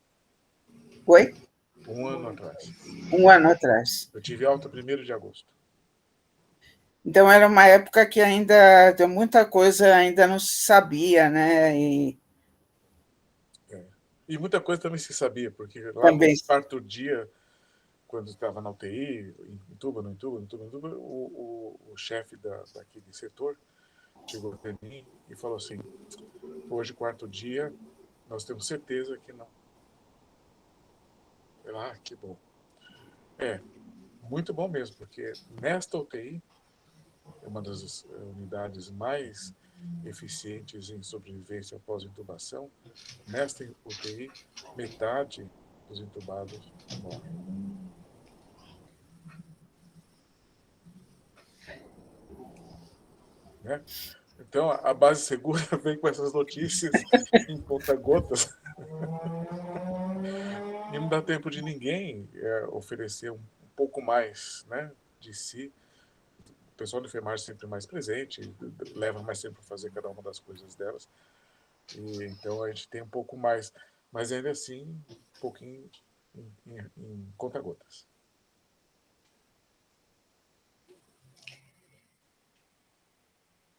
Foi? 1 ano atrás. 1 ano atrás. Eu tive alta 1º de agosto. Então, era uma época que ainda tem muita coisa ainda não se sabia, né? E muita coisa também se sabia, porque lá Também. no 4º dia, quando estava na UTI, em Tuba, o chefe daquele setor chegou até mim e falou assim: hoje, 4º dia, nós temos certeza que não. Que bom. Muito bom mesmo, porque nesta UTI, é uma das unidades mais eficientes em sobrevivência após intubação. Nesta UTI, metade dos intubados morrem. Né? Então, a base segura vem com essas notícias em conta-gotas. E não dá tempo de ninguém oferecer um pouco mais, né, de si. O pessoal de enfermagem sempre mais presente, leva mais tempo para fazer cada uma das coisas delas. E, então, a gente tem um pouco mais, mas ainda assim, um pouquinho em conta-gotas.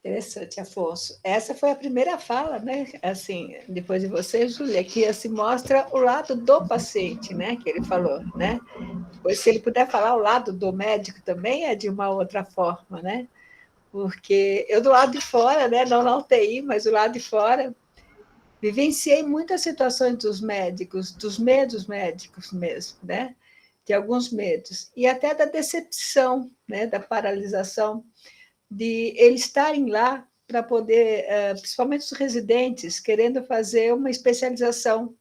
Interessante, Afonso. Essa foi a primeira fala, né? Assim, depois de você, Júlia, que se mostra o lado do paciente, né? Que ele falou, né? Depois, se ele puder falar o lado do médico também, é de uma outra forma, né? Porque eu do lado de fora, né? Não na UTI, mas do lado de fora, vivenciei muitas situações dos médicos, dos medos médicos mesmo, né? De alguns medos e até da decepção, né? Da paralisação, de eles estarem lá para poder, principalmente os residentes, querendo fazer uma especialização,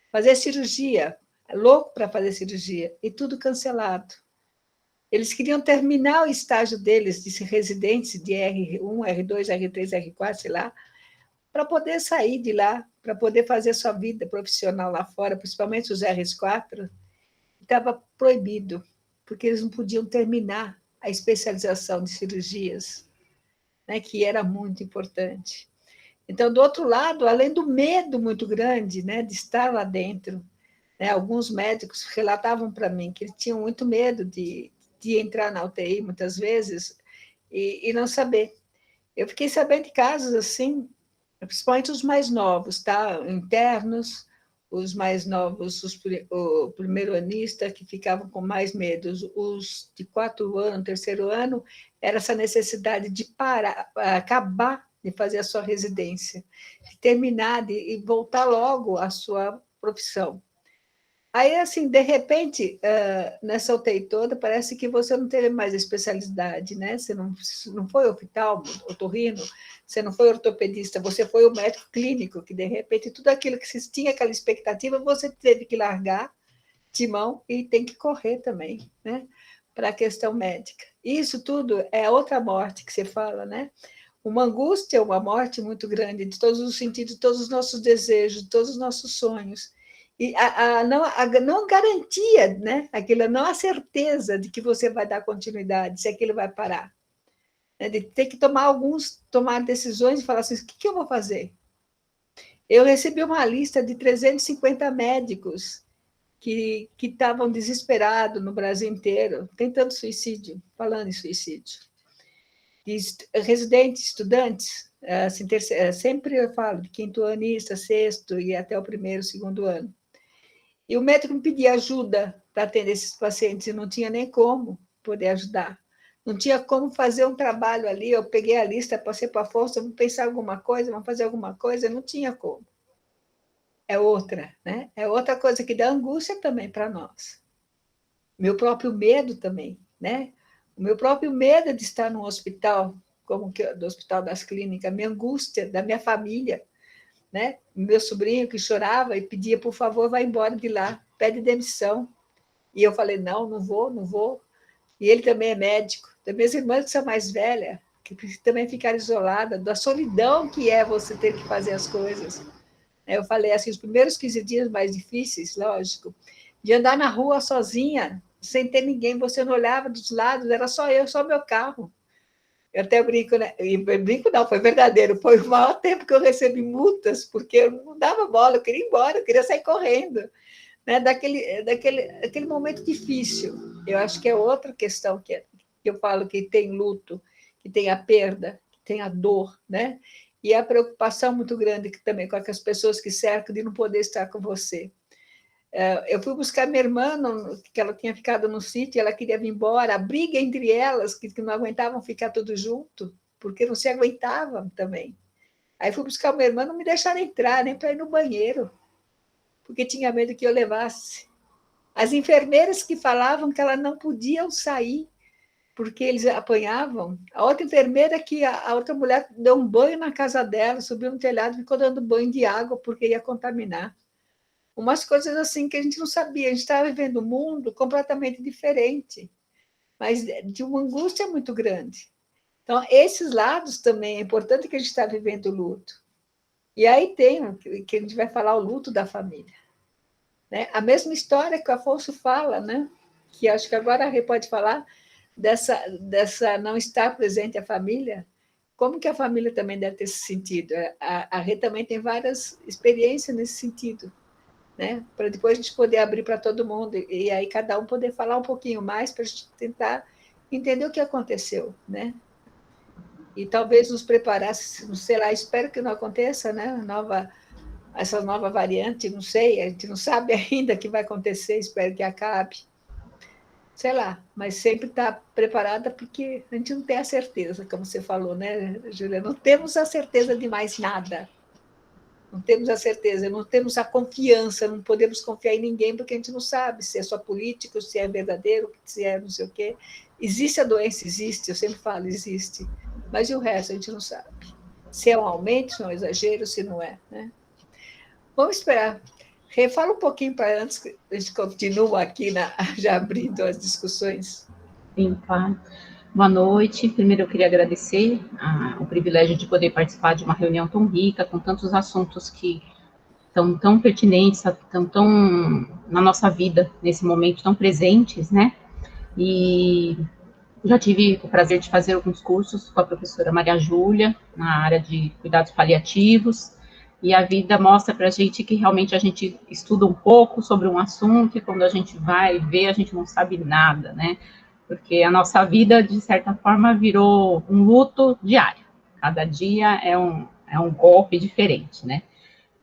fazer cirurgia, louco para fazer cirurgia, e tudo cancelado. Eles queriam terminar o estágio deles de residentes de R1, R2, R3, R4, sei lá, para poder sair de lá, para poder fazer sua vida profissional lá fora, principalmente os Rs4, estava proibido, porque eles não podiam terminar a especialização de cirurgias, né, que era muito importante. Então, do outro lado, além do medo muito grande, né, de estar lá dentro, né, alguns médicos relatavam para mim que eles tinham muito medo de entrar na UTI, muitas vezes, e não saber. Eu fiquei sabendo de casos assim, principalmente os mais novos, tá? Internos, os mais novos, o primeiro-anista, que ficavam com mais medo, os de 4 anos, 3º ano, era essa necessidade de parar, acabar de fazer a sua residência, de terminar e voltar logo à sua profissão. Aí, assim, de repente, nessa UTI toda, parece que você não teve mais especialidade, né? Você não foi oftalmo, otorrino, você não foi ortopedista, você foi o médico clínico, que, de repente, tudo aquilo que você tinha aquela expectativa, você teve que largar de mão e tem que correr também, né? Para a questão médica. Isso tudo é outra morte que você fala, né? Uma angústia, uma morte muito grande, de todos os sentidos, de todos os nossos desejos, de todos os nossos sonhos. E a não garantia, né? Aquilo, não a certeza de que você vai dar continuidade, se aquilo vai parar. Né? De ter que tomar decisões e falar assim, o que eu vou fazer? Eu recebi uma lista de 350 médicos que estavam desesperados no Brasil inteiro, tentando suicídio, falando em suicídio. E residentes, estudantes, assim, sempre eu falo de 5º anista, 6º e até o 1º, 2º ano. E o médico me pedia ajuda para atender esses pacientes, e não tinha nem como poder ajudar. Não tinha como fazer um trabalho ali, eu peguei a lista, passei para a força, vamos pensar alguma coisa, vamos fazer alguma coisa, não tinha como. É outra, né? É outra coisa que dá angústia também para nós. Meu próprio medo também, né? O meu próprio medo de estar no hospital, como que do Hospital das Clínicas, minha angústia da minha família, né? Meu sobrinho que chorava e pedia, por favor, vai embora de lá, pede demissão. E eu falei, não, não vou, não vou. E ele também é médico. Das minhas irmãs que são mais velhas, que também ficaram isoladas, da solidão que é você ter que fazer as coisas. Eu falei assim, os primeiros 15 dias mais difíceis, lógico, de andar na rua sozinha, sem ter ninguém, você não olhava dos lados, era só eu, só meu carro. Eu até brinco, né? Brinco não, foi verdadeiro. Foi o maior tempo que eu recebi multas, porque eu não dava bola, eu queria ir embora, eu queria sair correndo. Né? Daquele momento difícil. Eu acho que é outra questão que eu falo que tem luto, que tem a perda, que tem a dor, né? E a preocupação muito grande que também com as pessoas que cercam de não poder estar com você. Eu fui buscar minha irmã, que ela tinha ficado no sítio, ela queria vir embora, a briga entre elas, que não aguentavam ficar tudo junto, porque não se aguentavam também. Aí fui buscar minha irmã, não me deixaram entrar, nem para ir no banheiro, porque tinha medo que eu levasse. As enfermeiras que falavam que elas não podiam sair, porque eles apanhavam. A outra enfermeira que a outra mulher deu um banho na casa dela, subiu no telhado e ficou dando banho de água, porque ia contaminar. Umas coisas assim que a gente não sabia. A gente estava vivendo um mundo completamente diferente, mas de uma angústia muito grande. Então, esses lados também, é importante que a gente está vivendo o luto. E aí tem, que a gente vai falar, o luto da família. Né? A mesma história que o Afonso fala, né? Que acho que agora a Rê pode falar, dessa não estar presente a família, como que a família também deve ter se sentido. A Rê também tem várias experiências nesse sentido, né? Para depois a gente poder abrir para todo mundo, e aí cada um poder falar um pouquinho mais para a gente tentar entender o que aconteceu, né? E talvez nos preparar, sei lá, espero que não aconteça, né? Essa nova variante, não sei, a gente não sabe ainda o que vai acontecer, espero que acabe. Sei lá, mas sempre está preparada, porque a gente não tem a certeza, como você falou, né, Júlia? Não temos a certeza de mais nada. Não temos a certeza, não temos a confiança, não podemos confiar em ninguém, porque a gente não sabe se é só político, se é verdadeiro, se é não sei o quê. Existe a doença, existe, eu sempre falo, existe. Mas e o resto a gente não sabe. Se é um aumento, se é um exagero, se não é, né? Vamos esperar. Fala um pouquinho para antes que a gente continue aqui, já abrindo as discussões. Sim, claro. Boa noite. Primeiro eu queria agradecer o privilégio de poder participar de uma reunião tão rica, com tantos assuntos que estão tão pertinentes, estão tão na nossa vida, nesse momento, tão presentes, né? E já tive o prazer de fazer alguns cursos com a professora Maria Júlia, na área de cuidados paliativos, e a vida mostra para a gente que realmente a gente estuda um pouco sobre um assunto, e quando a gente vai ver, a gente não sabe nada, né? Porque a nossa vida, de certa forma, virou um luto diário. Cada dia é um golpe diferente, né?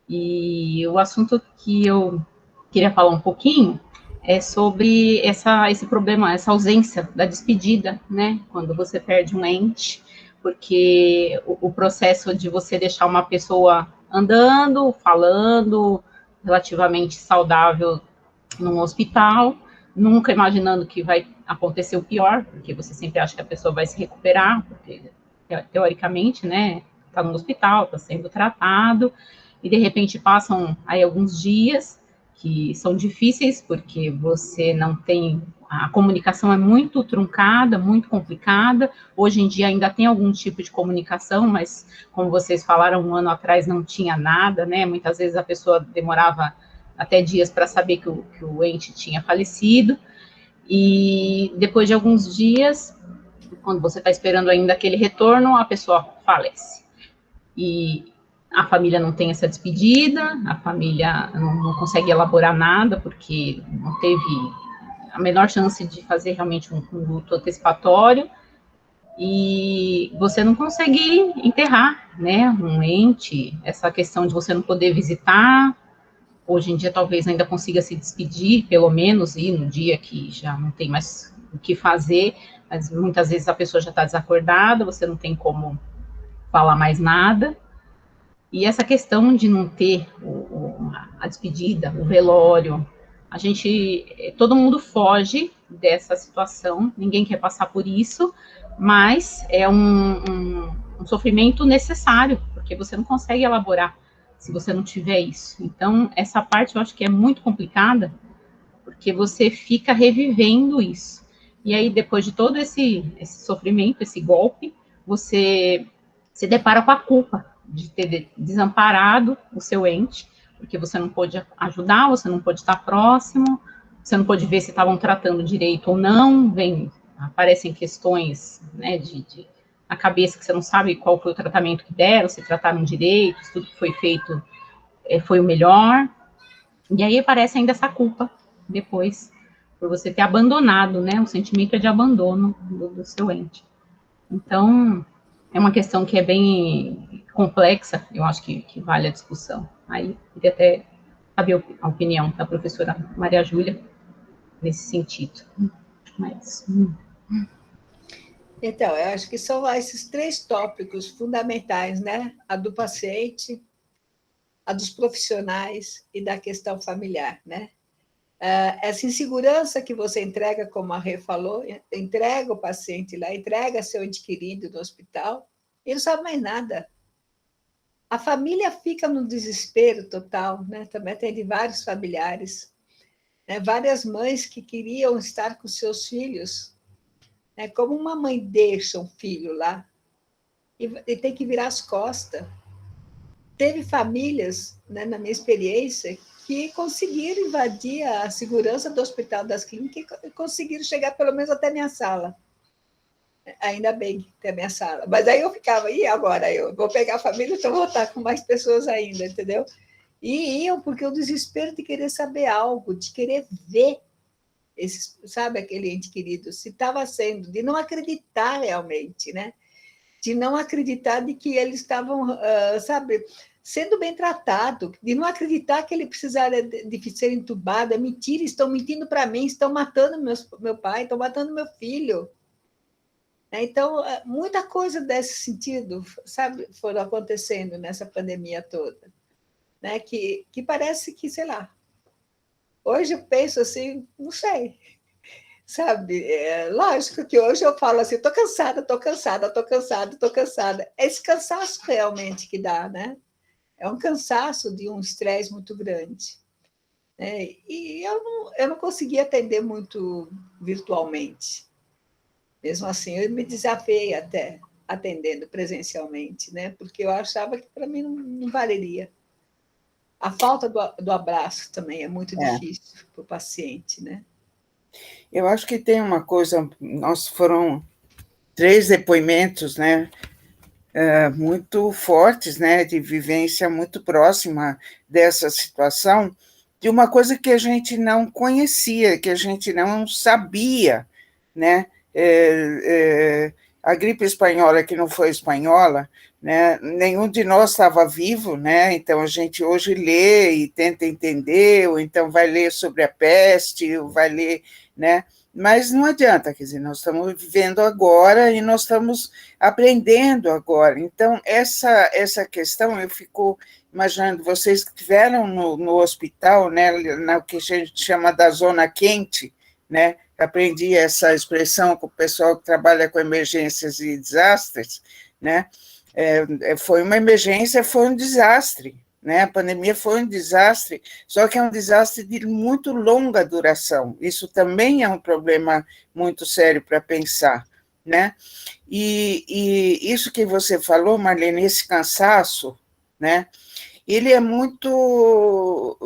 E o assunto que eu queria falar um pouquinho é sobre esse problema, essa ausência da despedida, né? Quando você perde um ente, porque o processo de você deixar uma pessoa andando, falando, relativamente saudável num hospital, nunca imaginando que vai acontecer o pior, porque você sempre acha que a pessoa vai se recuperar, porque teoricamente, né, está no hospital, está sendo tratado, e de repente passam aí alguns dias que são difíceis, porque você não tem, a comunicação é muito truncada, muito complicada. Hoje em dia ainda tem algum tipo de comunicação, mas como vocês falaram, um ano atrás não tinha nada, né, muitas vezes a pessoa demorava até dias para saber que o ente tinha falecido, e depois de alguns dias, quando você está esperando ainda aquele retorno, a pessoa falece. E a família não tem essa despedida, a família não consegue elaborar nada, porque não teve a menor chance de fazer realmente um luto antecipatório, e você não consegue enterrar, né, um ente, essa questão de você não poder visitar. Hoje em dia, talvez ainda consiga se despedir, pelo menos, e no dia que já não tem mais o que fazer, mas muitas vezes a pessoa já está desacordada, você não tem como falar mais nada. E essa questão de não ter a despedida, o velório, todo mundo foge dessa situação, ninguém quer passar por isso, mas é um sofrimento necessário, porque você não consegue elaborar se você não tiver isso. Então, essa parte eu acho que é muito complicada, porque você fica revivendo isso. E aí, depois de todo esse sofrimento, esse golpe, você se depara com a culpa de ter desamparado o seu ente, porque você não pôde ajudar, você não pôde estar próximo, você não pôde ver se estavam tratando direito ou não, aparecem questões, né, na cabeça que você não sabe qual foi o tratamento que deram, se trataram direito, se tudo que foi feito foi o melhor, e aí aparece ainda essa culpa depois, por você ter abandonado, né, o sentimento de abandono do seu ente. Então, é uma questão que é bem complexa, eu acho que vale a discussão. Aí, queria até saber a opinião da professora Maria Júlia nesse sentido. Mas... Então, eu acho que são esses 3 tópicos fundamentais, né? A do paciente, a dos profissionais e da questão familiar, né? Essa insegurança que você entrega, como a Rê falou, entrega o paciente lá, entrega seu ente querido no hospital, ele não sabe mais nada. A família fica no desespero total, né? Também tem vários familiares, né? Várias mães que queriam estar com seus filhos, né? Como uma mãe deixa um filho lá e tem que virar as costas. Teve famílias, né, na minha experiência, que conseguiram invadir a segurança do Hospital das Clínicas e conseguiram chegar pelo menos até a minha sala. Ainda bem até a minha sala. Mas aí eu ficava, e agora? Eu vou pegar a família, então vou estar com mais pessoas ainda, entendeu? E iam, porque o desespero de querer saber algo, de querer ver, sabe, aquele ente querido, se estava sendo, de não acreditar realmente, né? De não acreditar de que eles estavam, sabe, sendo bem tratado, de não acreditar que ele precisaria de ser entubado. É mentira, estão mentindo para mim, estão matando meu pai, estão matando meu filho. Então, muita coisa desse sentido, sabe, foram acontecendo nessa pandemia toda, né? Que parece que, sei lá, hoje eu penso assim, não sei, sabe? Lógico que hoje eu falo assim, estou cansada, estou cansada, estou cansada, estou cansada. É esse cansaço realmente que dá, né? É um cansaço de um estresse muito grande. Né? E eu não consegui atender muito virtualmente. Mesmo assim, eu me desafiei até atendendo presencialmente, né? Porque eu achava que para mim não valeria. A falta do abraço também é muito difícil para o paciente, né? Eu acho que tem uma coisa, foram 3 depoimentos, né, muito fortes, né, de vivência muito próxima dessa situação, de uma coisa que a gente não conhecia, que a gente não sabia, né, a gripe espanhola, que não foi espanhola, né, nenhum de nós estava vivo, né, então a gente hoje lê e tenta entender, ou então vai ler sobre a peste, ou vai ler, né, mas não adianta, quer dizer, nós estamos vivendo agora e nós estamos aprendendo agora. Então, essa questão, eu fico imaginando, vocês que estiveram no hospital, né, no que a gente chama da zona quente, né, aprendi essa expressão com o pessoal que trabalha com emergências e desastres, né, foi uma emergência, foi um desastre, né? A pandemia foi um desastre, só que é um desastre de muito longa duração. Isso também é um problema muito sério para pensar, né? E isso que você falou, Marlene, esse cansaço, né? Ele é muito...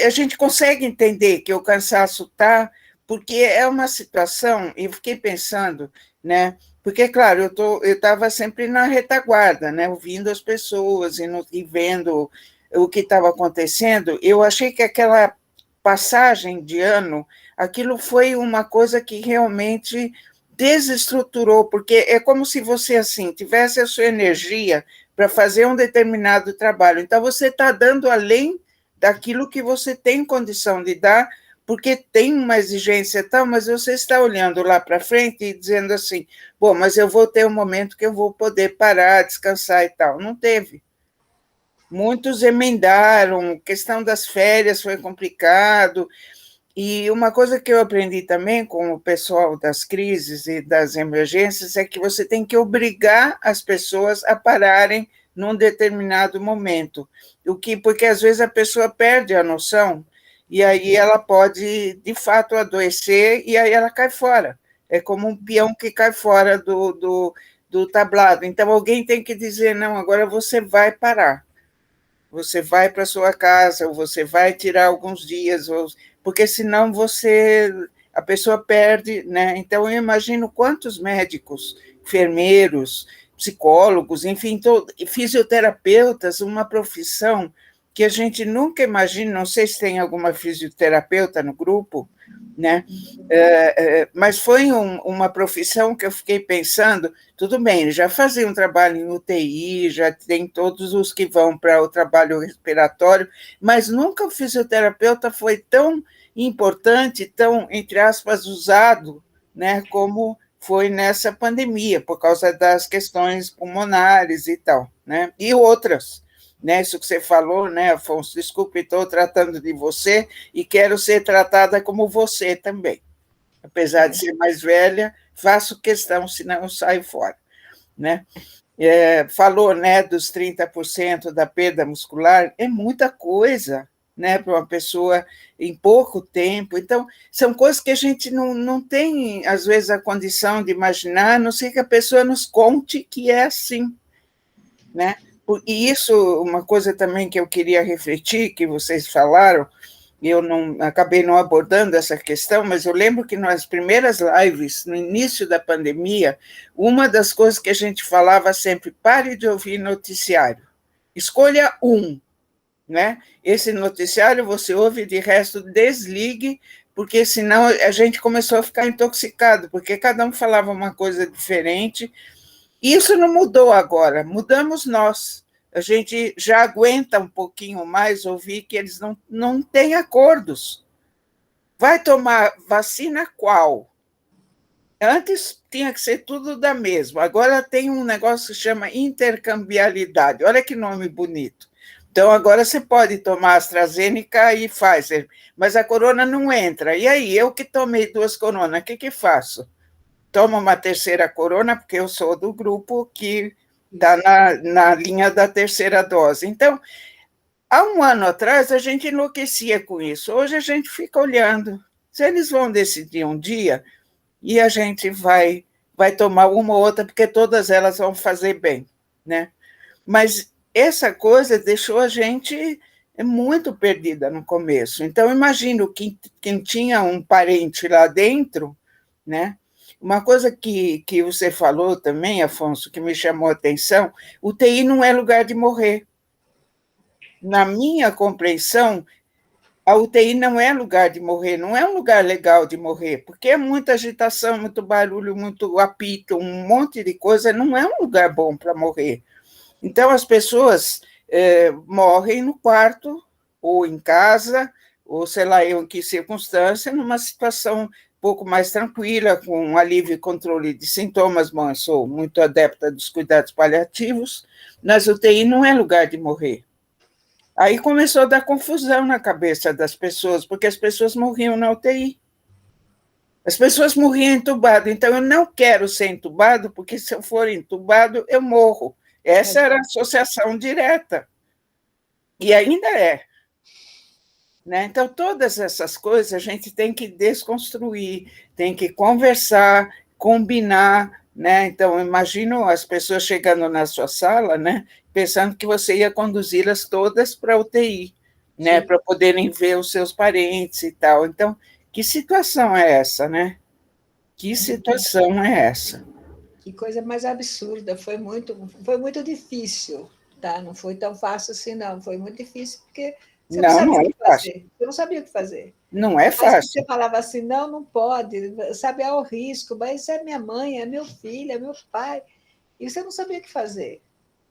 A gente consegue entender que o cansaço está, porque é uma situação, e eu fiquei pensando, né? Porque, claro, eu estava sempre na retaguarda, né, ouvindo as pessoas e vendo o que estava acontecendo. Eu achei que aquela passagem de ano, aquilo foi uma coisa que realmente desestruturou, porque é como se você, assim, tivesse a sua energia para fazer um determinado trabalho. Então, você está dando além daquilo que você tem condição de dar, porque tem uma exigência tal, mas você está olhando lá para frente e dizendo assim, bom, mas eu vou ter um momento que eu vou poder parar, descansar e tal. Não teve. Muitos emendaram, questão das férias foi complicado, e uma coisa que eu aprendi também com o pessoal das crises e das emergências é que você tem que obrigar as pessoas a pararem num determinado momento, porque às vezes a pessoa perde a noção e aí ela pode, de fato, adoecer e aí ela cai fora. É como um peão que cai fora do tablado. Então, alguém tem que dizer, não, agora você vai parar. Você vai para sua casa, ou você vai tirar alguns dias, porque senão a pessoa perde, né? Então, eu imagino quantos médicos, enfermeiros, psicólogos, enfim, fisioterapeutas, uma profissão que a gente nunca imagina, não sei se tem alguma fisioterapeuta no grupo, né? Mas foi uma profissão que eu fiquei pensando, tudo bem, já fazia um trabalho em UTI, já tem todos os que vão para o trabalho respiratório, mas nunca o fisioterapeuta foi tão importante, tão, entre aspas, usado, né, como foi nessa pandemia, por causa das questões pulmonares e tal, né, e outras. Né, isso que você falou, né, Afonso, desculpe, estou tratando de você e quero ser tratada como você também. Apesar de ser mais velha, faço questão, senão eu saio fora. Né? Falou, né, dos 30% da perda muscular, é muita coisa, né, para uma pessoa em pouco tempo. Então, são coisas que a gente não tem, às vezes, a condição de imaginar, a não ser que a pessoa nos conte que é assim. Né? E isso, uma coisa também que eu queria refletir, que vocês falaram, eu acabei não abordando essa questão, mas eu lembro que nas primeiras lives, no início da pandemia, uma das coisas que a gente falava sempre, pare de ouvir noticiário, escolha um, né? Esse noticiário você ouve, de resto desligue, porque senão a gente começou a ficar intoxicado, porque cada um falava uma coisa diferente. Isso não mudou agora, mudamos nós. A gente já aguenta um pouquinho mais ouvir que eles não têm acordos. Vai tomar vacina qual? Antes tinha que ser tudo da mesma, agora tem um negócio que chama intercambiabilidade. Olha que nome bonito. Então, agora você pode tomar AstraZeneca e Pfizer, mas a corona não entra. E aí, eu que tomei 2 coronas, o que faço? Tomo uma terceira corona, porque eu sou do grupo que está na linha da terceira dose. Então, há um ano atrás, a gente enlouquecia com isso. Hoje, a gente fica olhando. Se eles vão decidir um dia, e a gente vai tomar uma ou outra, porque todas elas vão fazer bem. Né? Mas essa coisa deixou a gente muito perdida no começo. Então, imagino quem tinha um parente lá dentro, né? Uma coisa que você falou também, Afonso, que me chamou a atenção, UTI não é lugar de morrer. Na minha compreensão, a UTI não é lugar de morrer, não é um lugar legal de morrer, porque é muita agitação, muito barulho, muito apito, um monte de coisa, não é um lugar bom para morrer. Então, as pessoas morrem no quarto, ou em casa, ou sei lá em que circunstância, numa situação pouco mais tranquila, com um alívio e controle de sintomas. Bom, eu sou muito adepta dos cuidados paliativos, mas UTI não é lugar de morrer. Aí começou a dar confusão na cabeça das pessoas, porque as pessoas morriam na UTI. As pessoas morriam entubado, então eu não quero ser entubado, porque se eu for entubado, eu morro. Essa era a associação direta. E ainda é. Né? Então, todas essas coisas a gente tem que desconstruir, tem que conversar, combinar. Né? Então, imagino as pessoas chegando na sua sala, né, pensando que você ia conduzi-las todas para a UTI, né, para poderem ver os seus parentes e tal. Então, que situação é essa, né? Que situação é essa? Que coisa mais absurda, foi muito difícil, tá? Não foi tão fácil assim, não, foi muito difícil, porque você não sabia o que fazer. Você não sabia o que fazer. Não é fácil. Mas você falava assim, não pode, sabe, é o risco, mas isso é minha mãe, é meu filho, é meu pai, e você não sabia o que fazer.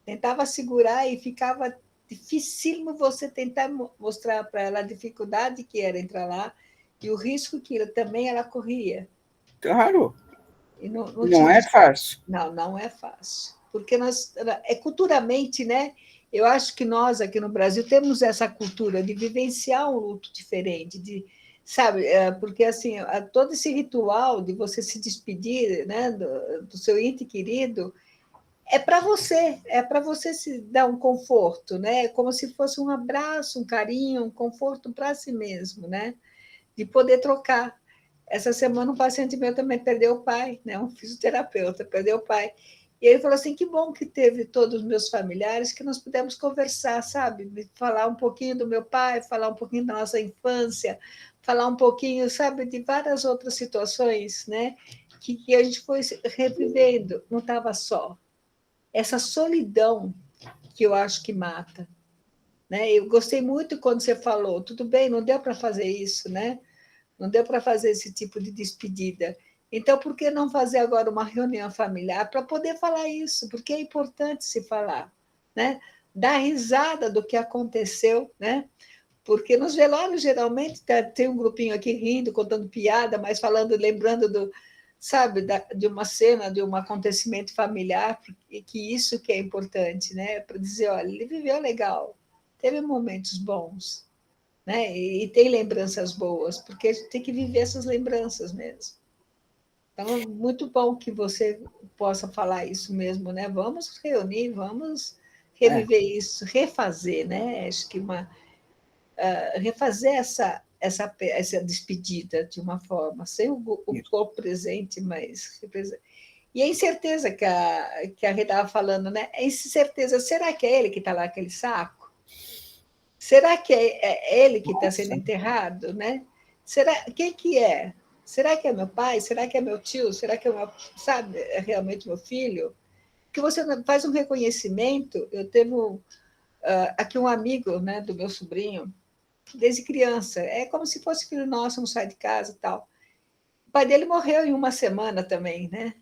Tentava segurar e ficava dificílimo você tentar mostrar para ela a dificuldade que era entrar lá E o risco que também ela corria. Claro. E não é fácil. Não é fácil. Porque culturalmente, né? Eu acho que nós aqui no Brasil temos essa cultura de vivenciar um luto diferente, sabe? Porque assim, todo esse ritual de você se despedir, né, do seu ente querido, é para você se dar um conforto, né? Como se fosse um abraço, um carinho, um conforto para si mesmo, né? De poder trocar. Essa semana um paciente meu também perdeu o pai, né? Um fisioterapeuta perdeu o pai. E ele falou assim, que bom que teve todos os meus familiares, que nós pudemos conversar, sabe? Falar um pouquinho do meu pai, falar um pouquinho da nossa infância, falar um pouquinho, sabe, de várias outras situações, né? Que a gente foi revivendo, não estava só. Essa solidão que eu acho que mata, né? Eu gostei muito quando você falou, tudo bem, não deu para fazer isso, né? Não deu para fazer esse tipo de despedida. Então, por que não fazer agora uma reunião familiar para poder falar isso? Porque é importante se falar, né? Dar risada do que aconteceu, né? Porque nos velórios, geralmente, tem um grupinho aqui rindo, contando piada, mas falando, lembrando sabe, de uma cena, de um acontecimento familiar, e que isso que é importante, né? Para dizer, olha, ele viveu legal, teve momentos bons, né? E tem lembranças boas, porque a gente tem que viver essas lembranças mesmo. Então, é muito bom que você possa falar isso mesmo, né? Vamos reunir, vamos reviver isso, refazer, né? Acho que refazer essa despedida de uma forma, sem o corpo presente, mas e a incerteza que a Rita estava falando, né? A incerteza, será que é ele que está lá, aquele saco? Será que é ele que está sendo enterrado, né? Quem que é? Será que é meu pai? Será que é meu tio? Será que sabe, é realmente meu filho? Que você faz um reconhecimento. Eu tenho aqui um amigo, né, do meu sobrinho, desde criança. É como se fosse filho nosso, não sai de casa e tal. O pai dele morreu em uma semana também, né?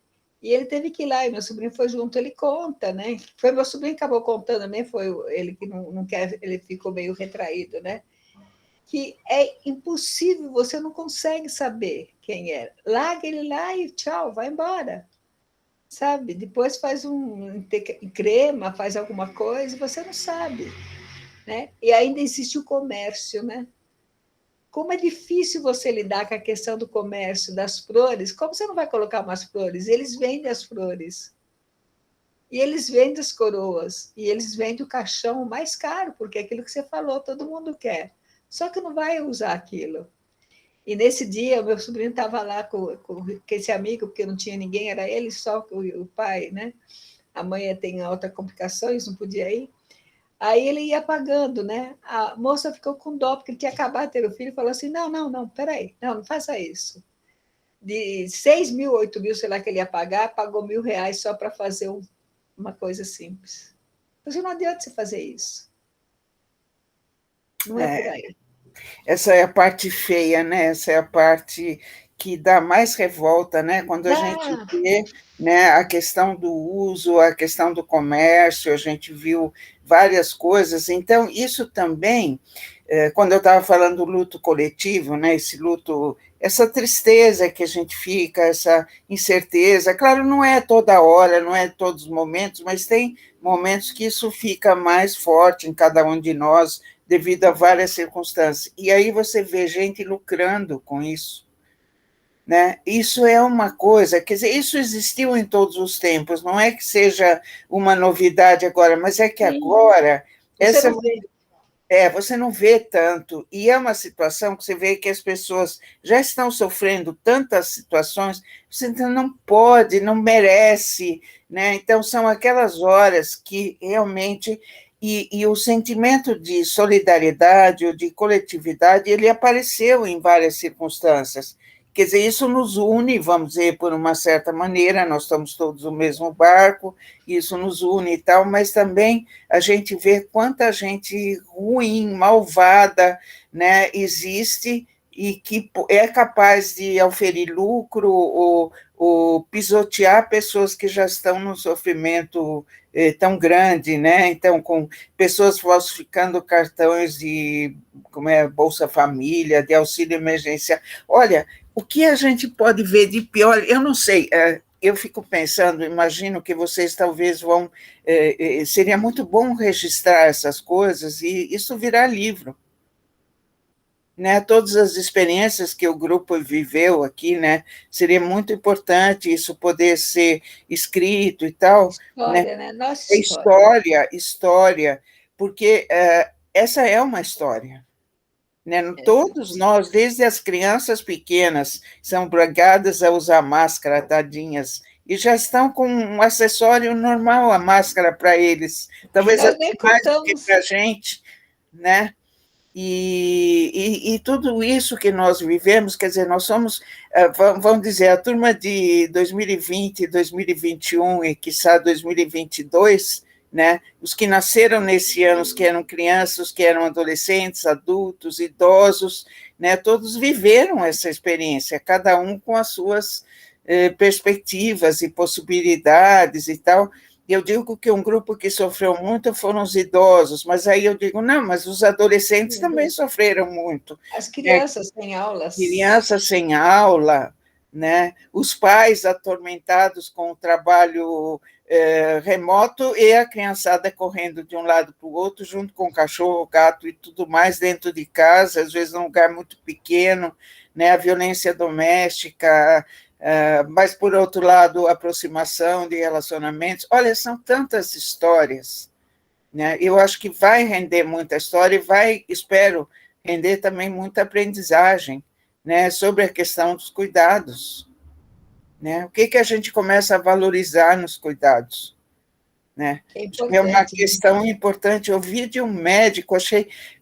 E ele teve que ir lá, e meu sobrinho foi junto, ele conta, né? Foi meu sobrinho que acabou contando também, foi ele que não quer, ele ficou meio retraído, né? Que é impossível, você não consegue saber quem é. Larga ele lá e tchau, vai embora. Sabe? Depois faz crema, faz alguma coisa, você não sabe. Né? E ainda existe o comércio, né? Como é difícil você lidar com a questão do comércio, das flores. Como você não vai colocar umas flores? Eles vendem as flores. E eles vendem as coroas. E eles vendem o caixão mais caro, porque é aquilo que você falou, todo mundo quer. Só que não vai usar aquilo. E nesse dia, o meu sobrinho estava lá com esse amigo, porque não tinha ninguém, era ele só, o pai, né? A mãe tem outras complicações, não podia ir. Aí ele ia pagando, né? A moça ficou com dó, porque ele tinha acabado de ter o filho, e falou assim, não, peraí, não faça isso. De 6 mil, 8 mil, sei lá, que ele ia pagar, pagou R$1.000 só para fazer uma coisa simples. Mas não adianta você fazer isso. Não é por aí. Essa é a parte feia, né? Essa é a parte que dá mais revolta, né? Quando a gente vê, né, a questão do uso, a questão do comércio, a gente viu várias coisas. Então, isso também, quando eu estava falando do luto coletivo, né, esse luto, essa tristeza que a gente fica, essa incerteza, claro, não é toda hora, não é todos os momentos, mas tem momentos que isso fica mais forte em cada um de nós, devido a várias circunstâncias. E aí você vê gente lucrando com isso. Né? Isso é uma coisa, quer dizer, isso existiu em todos os tempos, não é que seja uma novidade agora, mas é que agora você não vê tanto, e é uma situação que você vê que as pessoas já estão sofrendo tantas situações, você não pode, não merece, né? Então são aquelas horas que realmente e o sentimento de solidariedade ou de coletividade, ele apareceu em várias circunstâncias. Quer dizer, isso nos une, vamos dizer, por uma certa maneira, nós estamos todos no mesmo barco, isso nos une e tal, mas também a gente vê quanta gente ruim, malvada, né, existe e que é capaz de oferir lucro ou pisotear pessoas que já estão num sofrimento tão grande, né? Então, com pessoas falsificando cartões de Bolsa Família, de auxílio emergencial. Olha, o que a gente pode ver de pior? Eu não sei, eu fico pensando, imagino que vocês talvez vão... seria muito bom registrar essas coisas e isso virar livro. Né, todas as experiências que o grupo viveu aqui, né, seria muito importante isso poder ser escrito e tal. História, né? Nossa História, porque essa é uma história. Né? Todos nós, desde as crianças pequenas, são obrigadas a usar máscara, tadinhas, e já estão com um acessório normal, a máscara para eles, talvez até mais do que para a gente, né? E tudo isso que nós vivemos, quer dizer, nós somos, vamos dizer, a turma de 2020, 2021 e, quiçá, 2022, né? Os que nasceram nesse ano, os que eram crianças, os que eram adolescentes, adultos, idosos, né? Todos viveram essa experiência, cada um com as suas perspectivas e possibilidades e tal. Eu digo que um grupo que sofreu muito foram os idosos, mas aí eu digo, não, mas os adolescentes também sofreram muito. As crianças sem aulas. Crianças sem aula, né? Os pais atormentados com o trabalho remoto e a criançada correndo de um lado para o outro, junto com o cachorro, o gato e tudo mais, dentro de casa, às vezes num lugar muito pequeno, né? A violência doméstica... mas, por outro lado, aproximação de relacionamentos. Olha, são tantas histórias, né? Eu acho que vai render muita história e vai, espero, render também muita aprendizagem, né, sobre a questão dos cuidados. Né? O que a gente começa a valorizar nos cuidados? Né? É uma questão importante. Eu vi de um médico,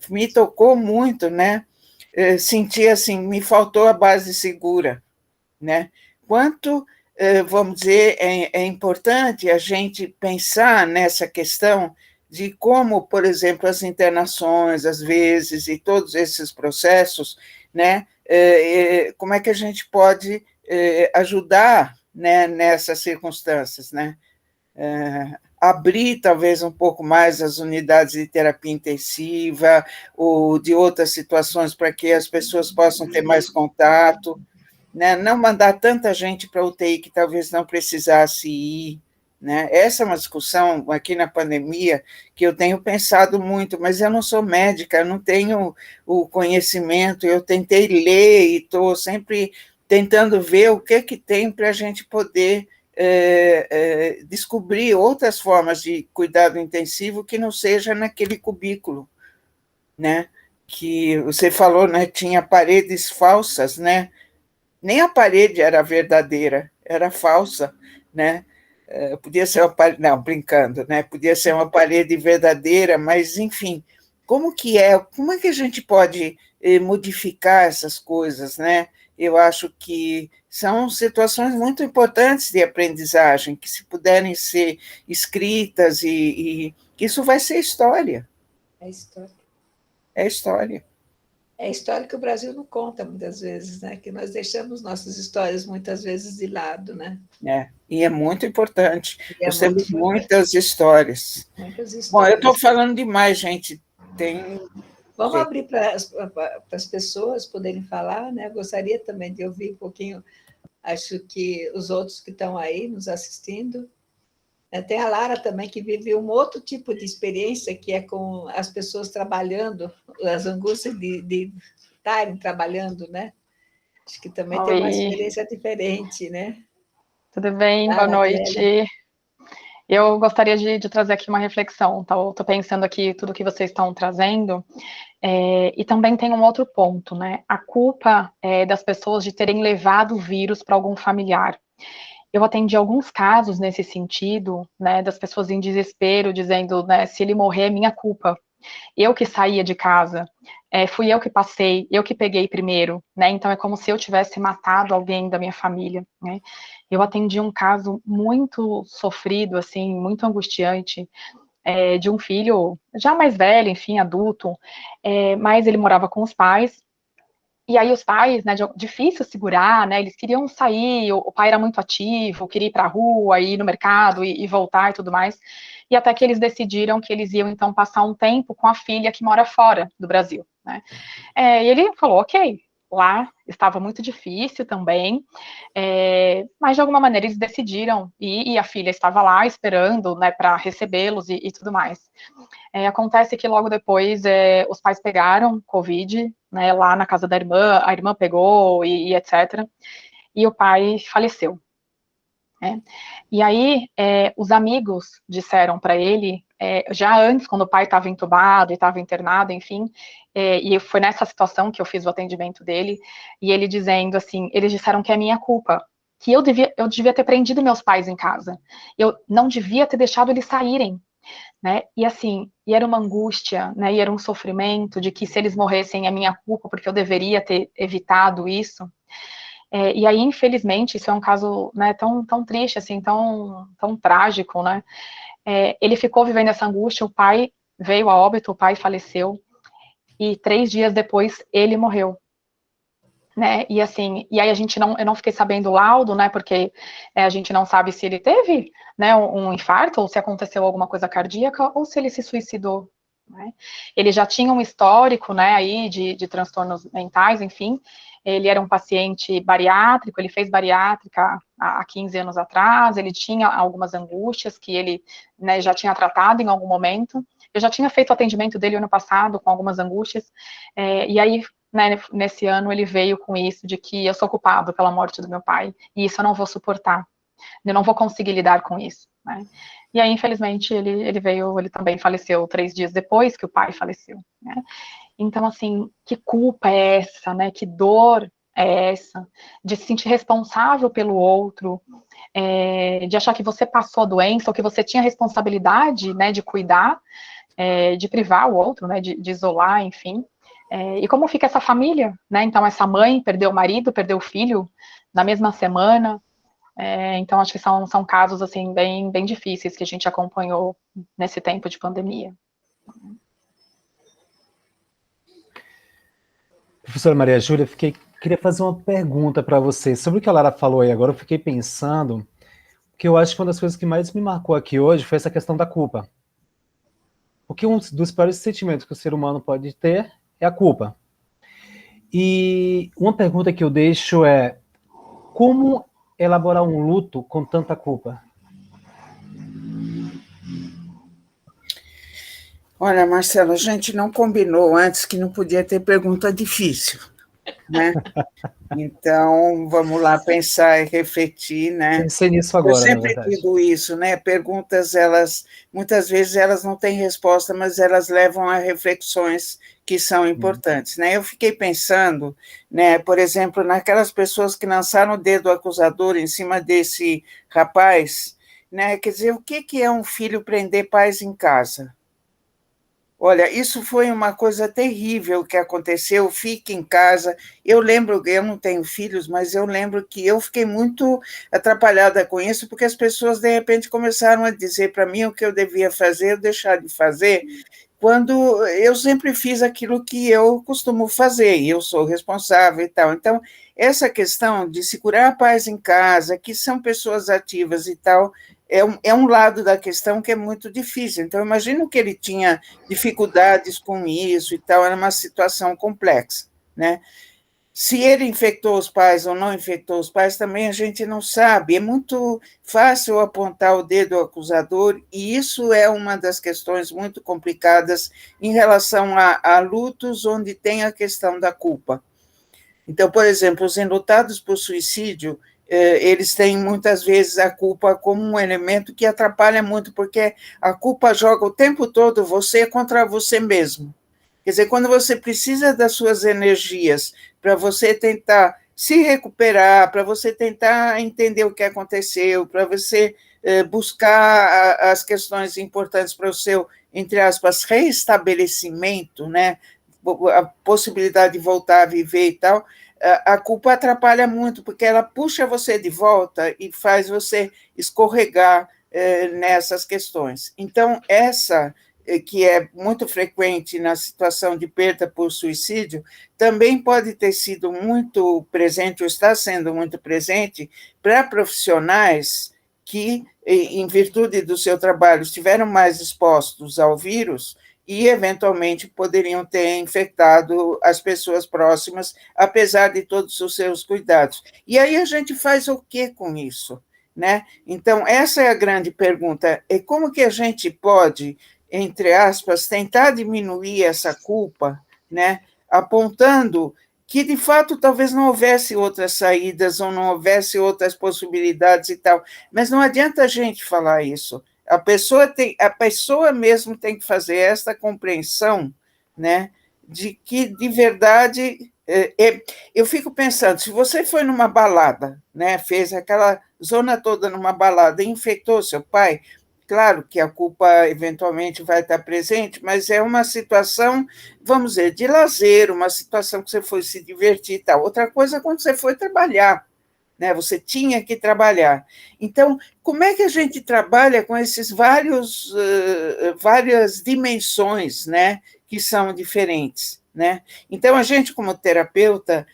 me tocou muito, né? Senti assim, me faltou a base segura, né? Quanto, vamos dizer, é importante a gente pensar nessa questão de como, por exemplo, as internações, às vezes, e todos esses processos, né, como é que a gente pode ajudar, né, nessas circunstâncias, né? Abrir, talvez, um pouco mais as unidades de terapia intensiva ou de outras situações para que as pessoas possam ter mais contato, né? Não mandar tanta gente para a UTI que talvez não precisasse ir, né? Essa é uma discussão aqui na pandemia que eu tenho pensado muito, mas eu não sou médica, eu não tenho o conhecimento, eu tentei ler e estou sempre tentando ver o que tem para a gente poder descobrir outras formas de cuidado intensivo que não seja naquele cubículo, né? Que você falou, né? Tinha paredes falsas, né? Nem a parede era verdadeira, era falsa, né? Podia ser uma parede, não, brincando, né? Podia ser uma parede verdadeira, mas, enfim, como é que a gente pode modificar essas coisas, né? Eu acho que são situações muito importantes de aprendizagem, que se puderem ser escritas e isso vai ser história. É história. É história. É a história que o Brasil não conta muitas vezes, né? Que nós deixamos nossas histórias muitas vezes de lado, né? E é muito importante. Nós temos muitas histórias. Muitas histórias. Bom, eu estou falando demais, gente. Vamos abrir para as pessoas poderem falar, né? Gostaria também de ouvir um pouquinho, acho que os outros que estão aí nos assistindo. Tem a Lara também, que vive um outro tipo de experiência, que é com as pessoas trabalhando, as angústias de estarem trabalhando, né? Acho que também tem uma experiência diferente, né? Tudo bem? Boa noite. Eu gostaria de trazer aqui uma reflexão, tá? Estou pensando aqui tudo que vocês estão trazendo, e também tem um outro ponto, né? A culpa das pessoas de terem levado o vírus para algum familiar. Eu atendi alguns casos nesse sentido, né, das pessoas em desespero, dizendo, né, se ele morrer é minha culpa. Eu que saía de casa, fui eu que passei, eu que peguei primeiro, né, então é como se eu tivesse matado alguém da minha família, né. Eu atendi um caso muito sofrido, assim, muito angustiante, de um filho já mais velho, enfim, adulto, mas ele morava com os pais, E aí os pais, né, difícil segurar, né, eles queriam sair, o pai era muito ativo, queria ir para a rua, ir no mercado e voltar e tudo mais, e até que eles decidiram que eles iam, então, passar um tempo com a filha que mora fora do Brasil, né. E ele falou, ok, lá estava muito difícil também, mas de alguma maneira eles decidiram ir, e a filha estava lá esperando, né, para recebê-los e tudo mais. Acontece que logo depois os pais pegaram Covid, né, lá na casa da irmã, a irmã pegou e etc. E o pai faleceu. Né? E aí os amigos disseram para ele, já antes, quando o pai estava entubado e estava internado, enfim, e foi nessa situação que eu fiz o atendimento dele, e ele dizendo assim, eles disseram que é minha culpa, que eu devia ter prendido meus pais em casa, eu não devia ter deixado eles saírem, né? E assim, e era uma angústia, né? E era um sofrimento de que se eles morressem é minha culpa, porque eu deveria ter evitado isso. E aí, infelizmente, isso é um caso, né, tão, tão triste, assim, tão, tão trágico, né? Ele ficou vivendo essa angústia, o pai veio a óbito, o pai faleceu, e 3 dias depois ele morreu. Né, e assim, e aí eu não fiquei sabendo o laudo, né, porque a gente não sabe se ele teve, né, um infarto, ou se aconteceu alguma coisa cardíaca, ou se ele se suicidou, né. Ele já tinha um histórico, né, aí de transtornos mentais, enfim, ele era um paciente bariátrico, ele fez bariátrica há 15 anos atrás, ele tinha algumas angústias que ele, né, já tinha tratado em algum momento, eu já tinha feito o atendimento dele ano passado com algumas angústias, e aí, né, nesse ano ele veio com isso de que eu sou culpado pela morte do meu pai, e isso eu não vou suportar, eu não vou conseguir lidar com isso, né? E aí, infelizmente, ele também faleceu 3 dias depois que o pai faleceu, né? Então, assim, que culpa é essa, né? Que dor é essa? De se sentir responsável pelo outro, de achar que você passou a doença, ou que você tinha responsabilidade, né, de cuidar, de privar o outro, né, de isolar, enfim. E como fica essa família, né? Então, essa mãe perdeu o marido, perdeu o filho na mesma semana. Então, acho que são casos, assim, bem, bem difíceis que a gente acompanhou nesse tempo de pandemia. Professora Maria Júlia, queria fazer uma pergunta para você. Sobre o que a Lara falou aí agora, eu fiquei pensando que eu acho que uma das coisas que mais me marcou aqui hoje foi essa questão da culpa. Porque um dos piores sentimentos que o ser humano pode ter é a culpa. E uma pergunta que eu deixo é: como elaborar um luto com tanta culpa? Olha, Marcelo, a gente não combinou antes que não podia ter pergunta difícil, né? Então, vamos lá pensar e refletir, né? Pensei nisso agora, eu sempre digo isso, né? Perguntas, muitas vezes elas não têm resposta, mas elas levam a reflexões que são importantes, né? Eu fiquei pensando, né, por exemplo, naquelas pessoas que lançaram o dedo acusador em cima desse rapaz, né? Quer dizer, o que é um filho prender pais em casa? Olha, isso foi uma coisa terrível que aconteceu, fique em casa. Eu lembro, eu não tenho filhos, mas eu lembro que eu fiquei muito atrapalhada com isso, porque as pessoas, de repente, começaram a dizer para mim o que eu devia fazer, ou deixar de fazer, quando eu sempre fiz aquilo que eu costumo fazer, e eu sou responsável e tal. Então, essa questão de segurar a paz em casa, que são pessoas ativas e tal, é um lado da questão que é muito difícil. Então, imagino que ele tinha dificuldades com isso e tal, era uma situação complexa, né? Se ele infectou os pais ou não infectou os pais, também a gente não sabe. É muito fácil apontar o dedo ao acusador, e isso é uma das questões muito complicadas em relação a lutos onde tem a questão da culpa. Então, por exemplo, os enlutados por suicídio, eles têm muitas vezes a culpa como um elemento que atrapalha muito, porque a culpa joga o tempo todo você contra você mesmo. Quer dizer, quando você precisa das suas energias para você tentar se recuperar, para você tentar entender o que aconteceu, para você buscar as questões importantes para o seu, entre aspas, reestabelecimento, né? A possibilidade de voltar a viver e tal, a culpa atrapalha muito, porque ela puxa você de volta e faz você escorregar nessas questões. Então, essa que é muito frequente na situação de perda por suicídio, também pode ter sido muito presente, ou está sendo muito presente, para profissionais que, em virtude do seu trabalho, estiveram mais expostos ao vírus e, eventualmente, poderiam ter infectado as pessoas próximas, apesar de todos os seus cuidados. E aí a gente faz o que com isso? Né? Então, essa é a grande pergunta, é como que a gente pode, entre aspas, tentar diminuir essa culpa, né? Apontando que, de fato, talvez não houvesse outras saídas ou não houvesse outras possibilidades e tal, mas não adianta a gente falar isso, a pessoa mesmo tem que fazer esta compreensão, né? De que, de verdade, eu fico pensando, se você foi numa balada, né, fez aquela zona toda numa balada e infectou seu pai, claro que a culpa eventualmente vai estar presente, mas é uma situação, vamos dizer, de lazer, uma situação que você foi se divertir e tal. Outra coisa é quando você foi trabalhar, né, você tinha que trabalhar. Então, como é que a gente trabalha com esses várias dimensões, né, que são diferentes? Né? Então, a gente, como terapeuta,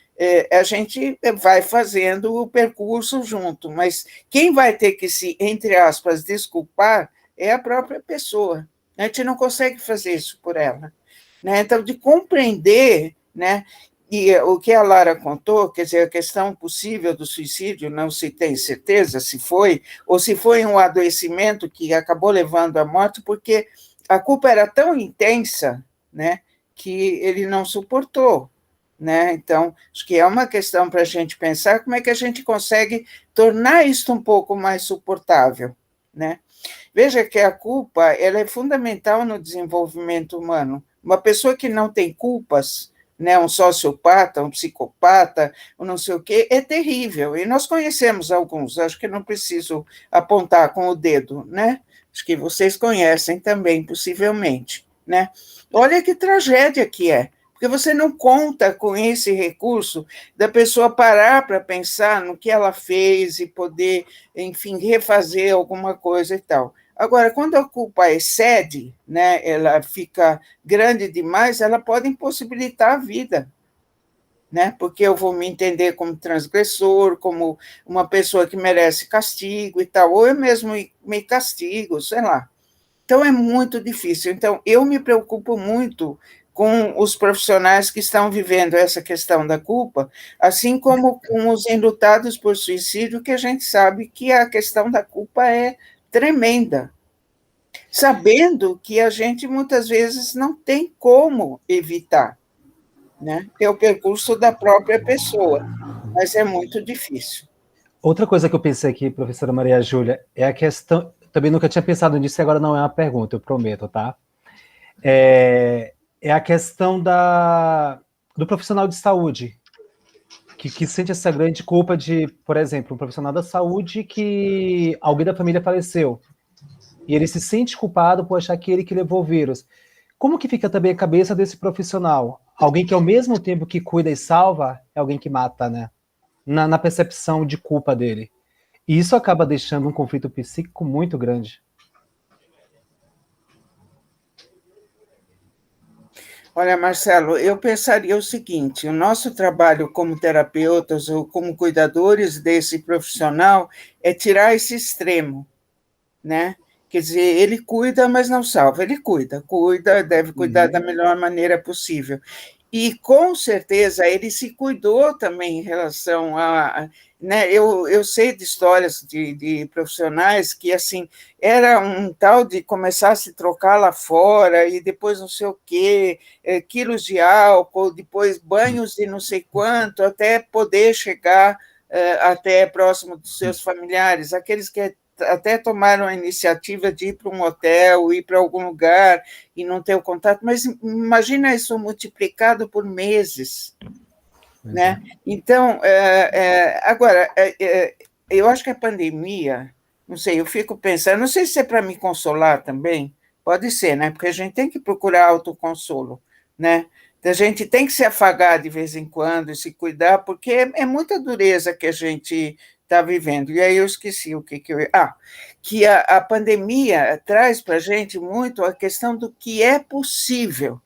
a gente vai fazendo o percurso junto, mas quem vai ter que se, entre aspas, desculpar é a própria pessoa. A gente não consegue fazer isso por ela. Né? Então, de compreender, né, e o que a Lara contou, quer dizer, a questão possível do suicídio, não se tem certeza se foi, ou se foi um adoecimento que acabou levando à morte, porque a culpa era tão intensa, né, que ele não suportou, né? Então, acho que é uma questão para a gente pensar como é que a gente consegue tornar isso um pouco mais suportável, né? Veja que a culpa, ela é fundamental no desenvolvimento humano. Uma pessoa que não tem culpas, né, um sociopata, um psicopata, ou não sei o quê, é terrível, e nós conhecemos alguns, acho que não preciso apontar com o dedo, né? Acho que vocês conhecem também, possivelmente, né? Olha que tragédia que é, porque você não conta com esse recurso da pessoa parar para pensar no que ela fez e poder, enfim, refazer alguma coisa e tal. Agora, quando a culpa excede, né, ela fica grande demais, ela pode impossibilitar a vida, né? Porque eu vou me entender como transgressor, como uma pessoa que merece castigo e tal, ou eu mesmo me castigo, sei lá. Então, é muito difícil. Então, eu me preocupo muito com os profissionais que estão vivendo essa questão da culpa, assim como com os enlutados por suicídio, que a gente sabe que a questão da culpa é tremenda, sabendo que a gente muitas vezes não tem como evitar, né? É o percurso da própria pessoa, mas é muito difícil. Outra coisa que eu pensei aqui, professora Maria Júlia, é a questão, também nunca tinha pensado nisso e agora não é uma pergunta, eu prometo, tá? É a questão do profissional de saúde, que sente essa grande culpa de, por exemplo, um profissional da saúde que alguém da família faleceu, e ele se sente culpado por achar que ele que levou o vírus. Como que fica também a cabeça desse profissional? Alguém que ao mesmo tempo que cuida e salva, é alguém que mata, né? Na percepção de culpa dele. E isso acaba deixando um conflito psíquico muito grande. Olha, Marcelo, eu pensaria o seguinte, o nosso trabalho como terapeutas ou como cuidadores desse profissional é tirar esse extremo, né? Quer dizer, ele cuida, mas não salva. Ele cuida, deve cuidar da melhor maneira possível. E, com certeza, ele se cuidou também em relação a... Né, eu sei de histórias de profissionais que, assim, era um tal de começar a se trocar lá fora e depois não sei o quê, quilos de álcool, depois banhos de não sei quanto, até poder chegar até próximo dos seus familiares, aqueles que até tomaram a iniciativa de ir para um hotel, ir para algum lugar e não ter o contato, mas imagina isso multiplicado por meses, né? Então, agora, eu acho que a pandemia, não sei, eu fico pensando, não sei se é para me consolar também, pode ser, né? Porque a gente tem que procurar autoconsolo, né? A gente tem que se afagar de vez em quando e se cuidar, porque é muita dureza que a gente está vivendo. E aí eu esqueci o que eu... que a pandemia traz para a gente muito a questão do que é possível.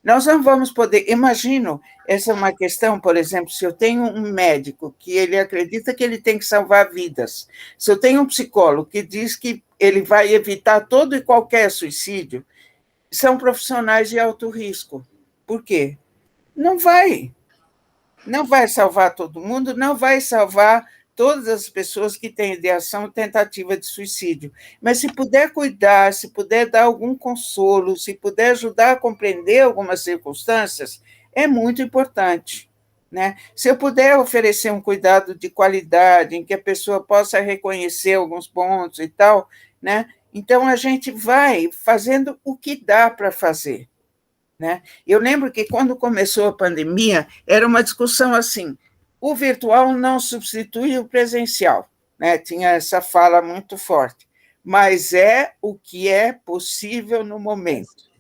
Nós não vamos poder... Imagino, essa é uma questão, por exemplo, se eu tenho um médico que ele acredita que ele tem que salvar vidas, se eu tenho um psicólogo que diz que ele vai evitar todo e qualquer suicídio, são profissionais de alto risco. Por quê? Não vai salvar todo mundo, não vai salvar todas as pessoas que têm ideação e tentativa de suicídio. Mas se puder cuidar, se puder dar algum consolo, se puder ajudar a compreender algumas circunstâncias, é muito importante. Né? Se eu puder oferecer um cuidado de qualidade, em que a pessoa possa reconhecer alguns pontos e tal, né? Então a gente vai fazendo o que dá para fazer. Né? Eu lembro que, quando começou a pandemia, era uma discussão assim: o virtual não substitui o presencial, né? Tinha essa fala muito forte, mas é o que é possível no momento.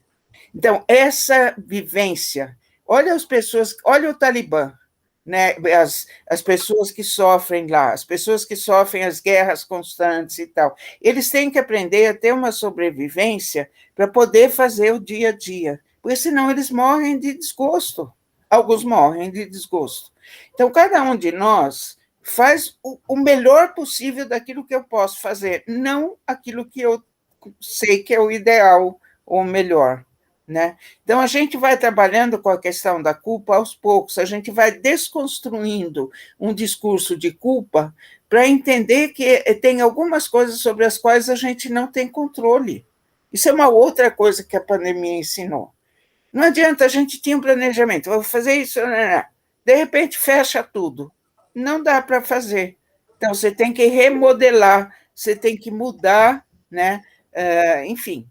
Então, essa vivência, olha as pessoas, olha o Talibã, né? As pessoas que sofrem lá, as pessoas que sofrem as guerras constantes e tal, eles têm que aprender a ter uma sobrevivência para poder fazer o dia a dia, porque senão eles morrem de desgosto. Alguns morrem de desgosto. Então, cada um de nós faz o melhor possível daquilo que eu posso fazer, não aquilo que eu sei que é o ideal ou o melhor. Né? Então, a gente vai trabalhando com a questão da culpa aos poucos, a gente vai desconstruindo um discurso de culpa para entender que tem algumas coisas sobre as quais a gente não tem controle. Isso é uma outra coisa que a pandemia ensinou. Não adianta, a gente tinha um planejamento, vou fazer isso, de repente fecha tudo. Não dá para fazer. Então, você tem que remodelar, você tem que mudar, né? Enfim.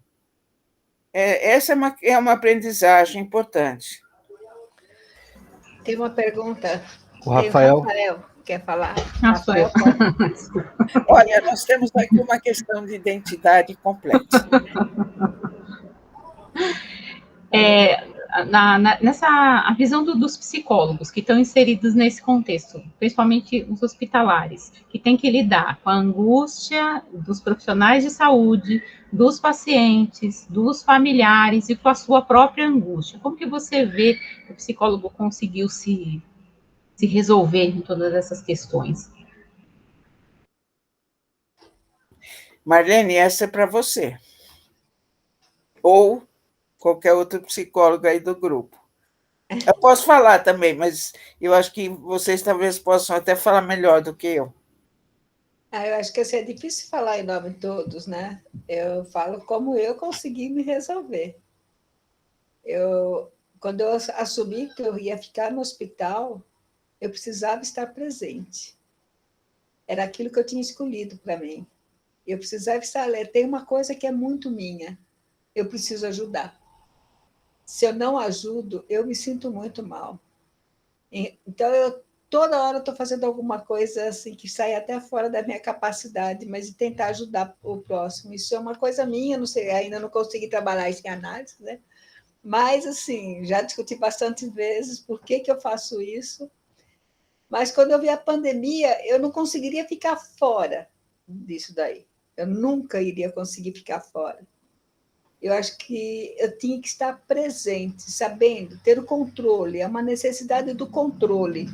Essa é uma aprendizagem importante. Tem uma pergunta. O Rafael. O Rafael quer falar? Sou eu. Olha, nós temos aqui uma questão de identidade complexa. A visão dos psicólogos que estão inseridos nesse contexto, principalmente os hospitalares, que têm que lidar com a angústia dos profissionais de saúde, dos pacientes, dos familiares e com a sua própria angústia. Como que você vê que o psicólogo conseguiu se resolver em todas essas questões? Marlene, essa é para você. Ou qualquer outro psicólogo aí do grupo. Eu posso falar também, mas eu acho que vocês talvez possam até falar melhor do que eu. Eu acho que assim, é difícil falar em nome de todos, né? Eu falo como eu consegui me resolver. Quando eu assumi que eu ia ficar no hospital, eu precisava estar presente. Era aquilo que eu tinha escolhido para mim. Eu precisava estar ali. Tem uma coisa que é muito minha. Eu preciso ajudar. Se eu não ajudo, eu me sinto muito mal. Então, toda hora estou fazendo alguma coisa assim que sai até fora da minha capacidade, mas de tentar ajudar o próximo. Isso é uma coisa minha, não sei, ainda não consegui trabalhar isso em análise, né? Mas, assim, já discuti bastante vezes por que eu faço isso. Mas, quando eu vi a pandemia, eu não conseguiria ficar fora disso daí. Eu nunca iria conseguir ficar fora. Eu acho que eu tinha que estar presente, sabendo, ter o controle, é uma necessidade do controle,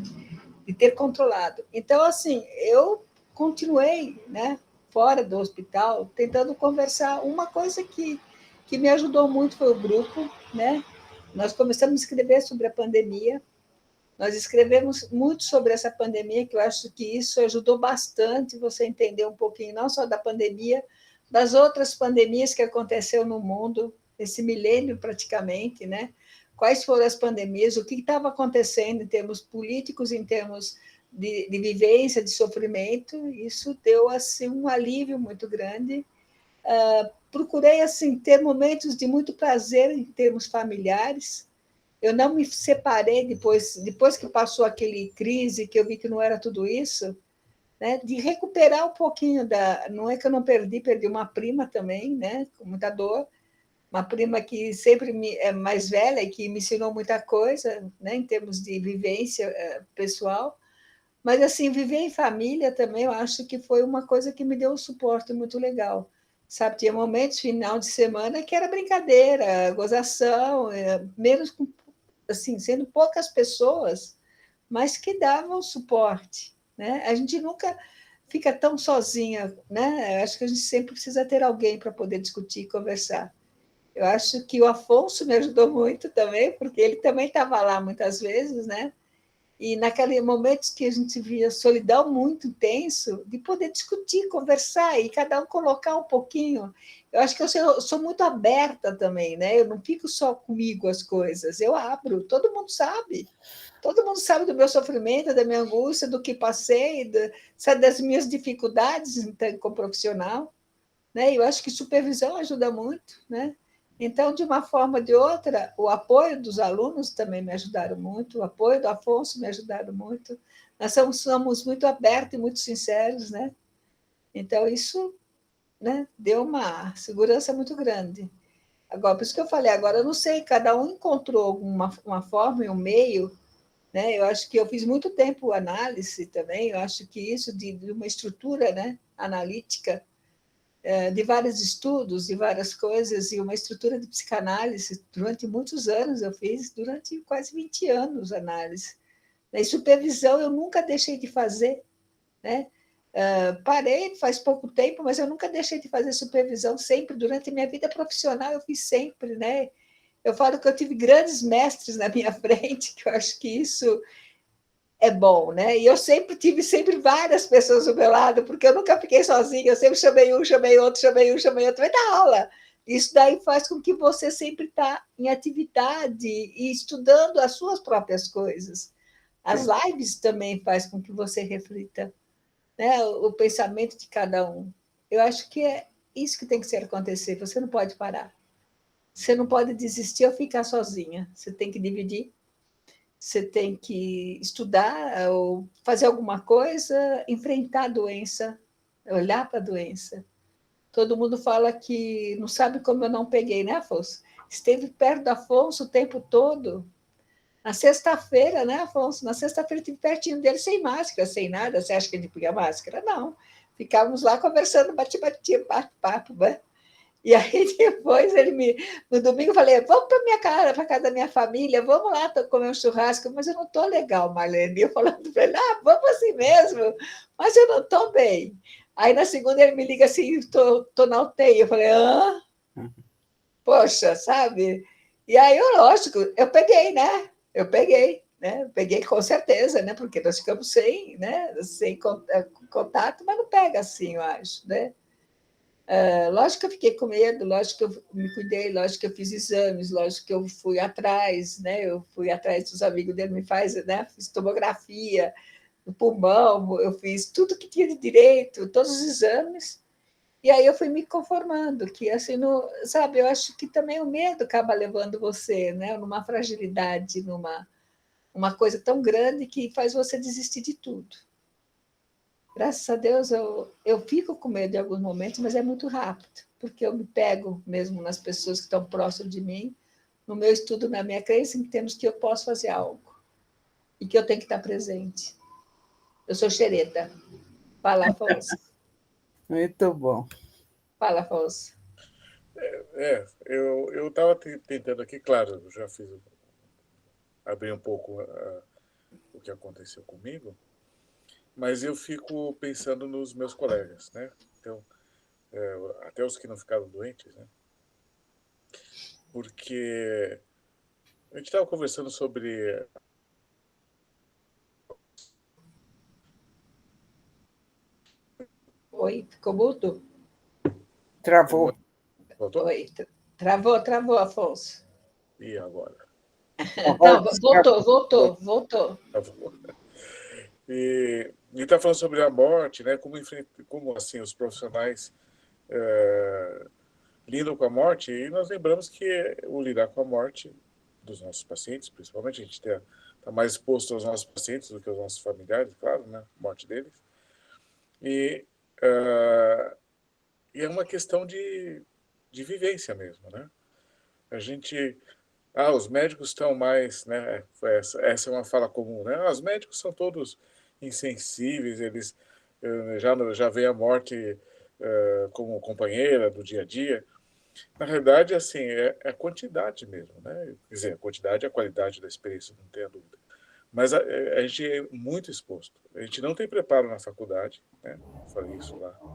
de ter controlado. Então, assim, eu continuei, né, fora do hospital, tentando conversar. Uma coisa que me ajudou muito foi o grupo, né? Nós começamos a escrever sobre a pandemia, nós escrevemos muito sobre essa pandemia, que eu acho que isso ajudou bastante você entender um pouquinho, não só da pandemia, das outras pandemias que aconteceu no mundo, esse milênio praticamente, né? Quais foram as pandemias, o que estava acontecendo em termos políticos, em termos de vivência, de sofrimento. Isso deu assim um alívio muito grande. Procurei assim ter momentos de muito prazer em termos familiares. Eu não me separei depois que passou aquele crise, que eu vi que não era tudo isso, né, de recuperar um pouquinho não é que eu não perdi uma prima também, né, com muita dor, uma prima que sempre é mais velha e que me ensinou muita coisa, né, em termos de vivência pessoal, Mas, assim, viver em família também, eu acho que foi uma coisa que me deu um suporte muito legal. Sabe, tinha momentos, final de semana, que era brincadeira, gozação, menos, assim, sendo poucas pessoas, mas que davam suporte, né? A gente nunca fica tão sozinha, né? Eu acho que a gente sempre precisa ter alguém para poder discutir e conversar. Eu acho que o Afonso me ajudou muito também, porque ele também estava lá muitas vezes, né? E naqueles momentos que a gente via solidão muito intenso, de poder discutir, conversar e cada um colocar um pouquinho. Eu acho que eu sou muito aberta também, né? Eu não fico só comigo as coisas, eu abro, todo mundo sabe. Todo mundo sabe do meu sofrimento, da minha angústia, do que passei, sabe, das minhas dificuldades então, como profissional. Né? Eu acho que supervisão ajuda muito, né? Então, de uma forma ou de outra, o apoio dos alunos também me ajudaram muito, o apoio do Afonso me ajudaram muito. Nós somos muito abertos e muito sinceros, né? Então, isso, né, deu uma segurança muito grande. Agora, por isso que eu falei, agora eu não sei, cada um encontrou uma forma e um meio, né? Eu acho que eu fiz muito tempo análise também, eu acho que isso de uma estrutura, né, analítica, de vários estudos, de várias coisas, e uma estrutura de psicanálise. Durante muitos anos eu fiz, durante quase 20 anos, análise. E supervisão eu nunca deixei de fazer, né? Parei faz pouco tempo, mas eu nunca deixei de fazer supervisão, sempre, durante a minha vida profissional eu fiz sempre, né? Eu falo que eu tive grandes mestres na minha frente, que eu acho que isso é bom, né? E eu tive várias pessoas do meu lado, porque eu nunca fiquei sozinha, eu sempre chamei um, chamei outro, chamei um, chamei outro, vai dar aula. Isso daí faz com que você sempre está em atividade e estudando as suas próprias coisas. As lives também faz com que você reflita, né, o pensamento de cada um. Eu acho que é isso que tem que ser acontecer, você não pode parar. Você não pode desistir ou ficar sozinha, você tem que dividir. Você tem que estudar ou fazer alguma coisa, enfrentar a doença, olhar para a doença. Todo mundo fala que não sabe como eu não peguei, né, Afonso? Esteve perto do Afonso o tempo todo. Na sexta-feira, né, Afonso? Na sexta-feira estive pertinho dele, sem máscara, sem nada. Você acha que ele punha máscara? Não. Ficávamos lá conversando, bate-papo, né? E aí depois no domingo eu falei, vamos para minha casa, para casa da minha família, vamos lá comer um churrasco, mas eu não estou legal, Marlene. E eu falando para ele, vamos assim mesmo, mas eu não estou bem. Aí na segunda ele me liga assim, estou na UTI. Eu falei, poxa, sabe? E aí, lógico, eu peguei, né? Eu peguei com certeza, né? Porque nós ficamos sem contato, mas não pega assim, eu acho, né? Lógico que eu fiquei com medo, lógico que eu me cuidei, lógico que eu fiz exames, lógico que eu fui atrás, né? Eu fui atrás dos amigos dele, né? Fiz tomografia no pulmão, eu fiz tudo que tinha de direito, todos os exames, e aí eu fui me conformando, que assim, sabe, eu acho que também o medo acaba levando você, né? Numa fragilidade, uma coisa tão grande que faz você desistir de tudo. Graças a Deus, eu fico com medo em alguns momentos, mas é muito rápido, porque eu me pego mesmo nas pessoas que estão próximas de mim, no meu estudo, na minha crença, em termos que eu posso fazer algo e que eu tenho que estar presente. Eu sou xereta. Fala, Afonso. Muito bom. Fala, Afonso. Eu estava tentando aqui, claro, eu já abri um pouco o que aconteceu comigo, mas eu fico pensando nos meus colegas, né? Então, até os que não ficaram doentes, né? Porque a gente estava conversando sobre... Oi, ficou mudo? Travou. Voltou? Oi, travou, Afonso. E agora? Não, voltou. E está falando sobre a morte, né? Como assim os profissionais lidam com a morte, e nós lembramos que o lidar com a morte dos nossos pacientes, principalmente, a gente está mais exposto aos nossos pacientes do que aos nossos familiares, claro, né? A morte deles. E é uma questão de vivência mesmo, né? A gente... os médicos estão mais... né? Essa é uma fala comum, né? Os médicos são todos insensíveis, eles já veem a morte como companheira do dia a dia. Na realidade, assim, é a quantidade mesmo, né? Quer dizer, a quantidade e a qualidade da experiência, não tenha dúvida. Mas a gente é muito exposto. A gente não tem preparo na faculdade, né? Eu falei isso lá. A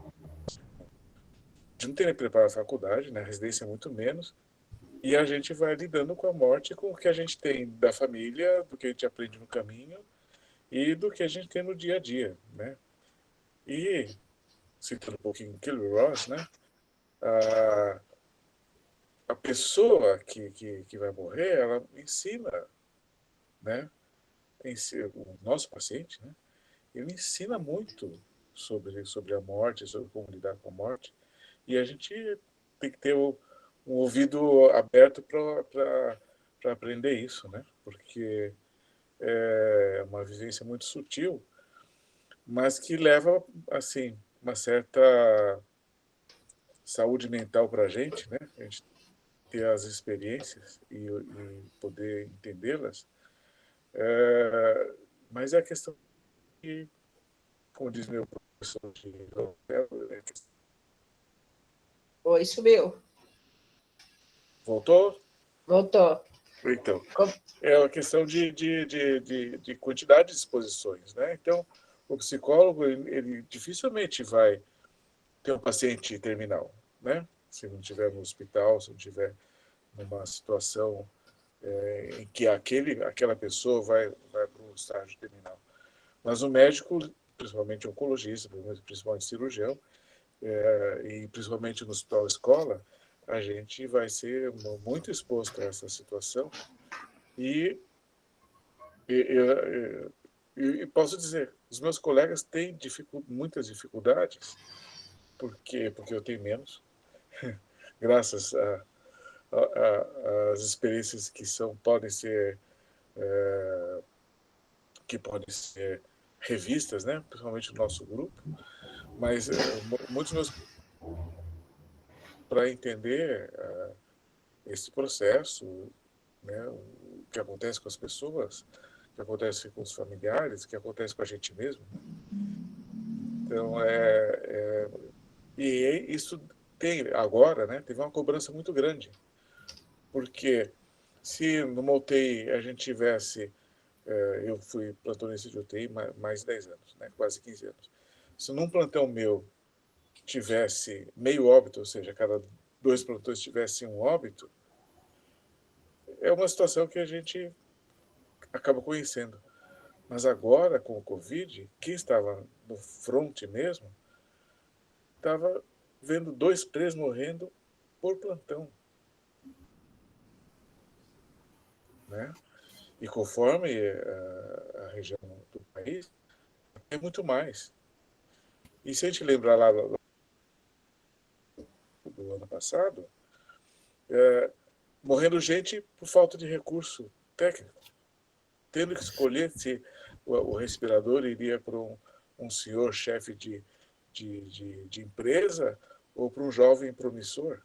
gente não tem preparo na faculdade, na residência muito menos. E a gente vai lidando com a morte, com o que a gente tem da família, do que a gente aprende no caminho e do que a gente tem no dia a dia, né? E, citando um pouquinho Killer Ross, né? A pessoa que vai morrer, ela ensina, né? O nosso paciente, né? Ele ensina muito sobre a morte, sobre como lidar com a morte. E a gente tem que ter um ouvido aberto para aprender isso, né? Porque é uma vivência muito sutil, mas que leva, assim, uma certa saúde mental para a gente, né? A gente ter as experiências e poder entendê-las. Mas é a questão que, como diz meu professor de Oi, subiu. Voltou? Voltou. Então, é uma questão de quantidade de exposições, né? Então, o psicólogo, ele dificilmente vai ter um paciente terminal, né? Se não estiver no hospital, se não estiver numa situação em que aquela pessoa vai para o estágio terminal. Mas o médico, principalmente oncologista, principalmente cirurgião, e principalmente no hospital escola, a gente vai ser muito exposto a essa situação e posso dizer, os meus colegas têm muitas dificuldades, porque eu tenho menos, graças às experiências que podem ser revistas, né? Principalmente no nosso grupo, mas muitos meus para entender esse processo, né? O que acontece com as pessoas, o que acontece com os familiares, o que acontece com a gente mesmo. Então, e isso agora, né? Teve uma cobrança muito grande, porque se numa UTI a gente tivesse, eu fui plantonista de UTI mais de 10 anos, né? Quase 15 anos. Se num plantão meu tivesse meio óbito, ou seja, cada 2 plantões tivesse um óbito, é uma situação que a gente acaba conhecendo. Mas agora, com o Covid, quem estava no front mesmo, estava vendo 2, 3 morrendo por plantão. Né? E conforme a região do país, tem muito mais. E se a gente lembrar lá do ano passado, morrendo gente por falta de recurso técnico, tendo que escolher se o respirador iria para um senhor chefe de empresa ou para um jovem promissor.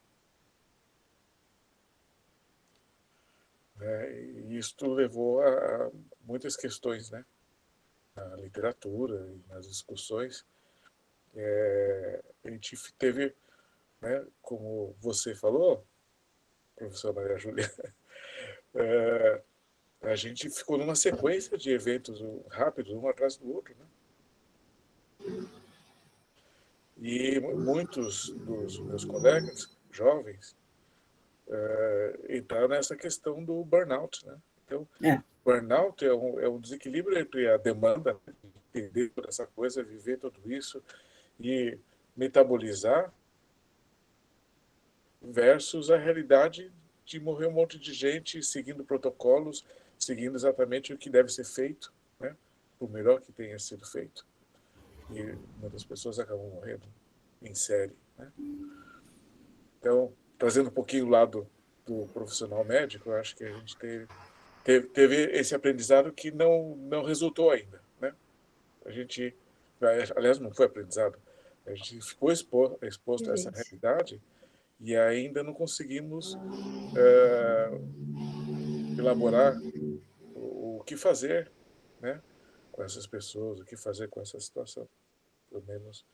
E isso levou a muitas questões, né? Na literatura e nas discussões. A gente teve, né, como você falou, professora Maria Júlia, a gente ficou numa sequência de eventos rápidos, um atrás do outro. Né? E muitos dos meus colegas jovens entraram nessa questão do burnout. Né? Então, burnout é um desequilíbrio entre a demanda de entender toda essa coisa, viver tudo isso e metabolizar versus a realidade de morrer um monte de gente seguindo protocolos, seguindo exatamente o que deve ser feito, né? O melhor que tenha sido feito. E muitas pessoas acabam morrendo em série. Né? Então, trazendo um pouquinho o lado do profissional médico, eu acho que a gente teve esse aprendizado que não resultou ainda. Né? A gente, aliás, não foi aprendizado, a gente ficou exposto a essa realidade e ainda não conseguimos elaborar o que fazer, né, com essas pessoas, o que fazer com essa situação. Pelo menos,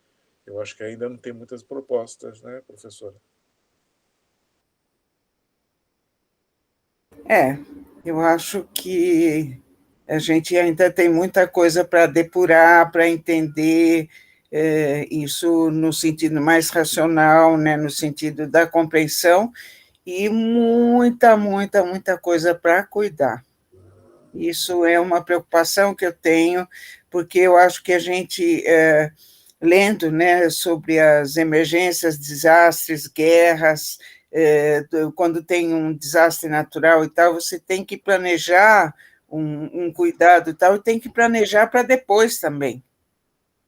eu acho que ainda não tem muitas propostas, né, professora? Eu acho que a gente ainda tem muita coisa para depurar, para entender, isso no sentido mais racional, né, no sentido da compreensão, e muita coisa para cuidar. Isso é uma preocupação que eu tenho, porque eu acho que a gente, lendo, né, sobre as emergências, desastres, guerras, quando tem um desastre natural e tal, você tem que planejar um cuidado e tal, e tem que planejar para depois também,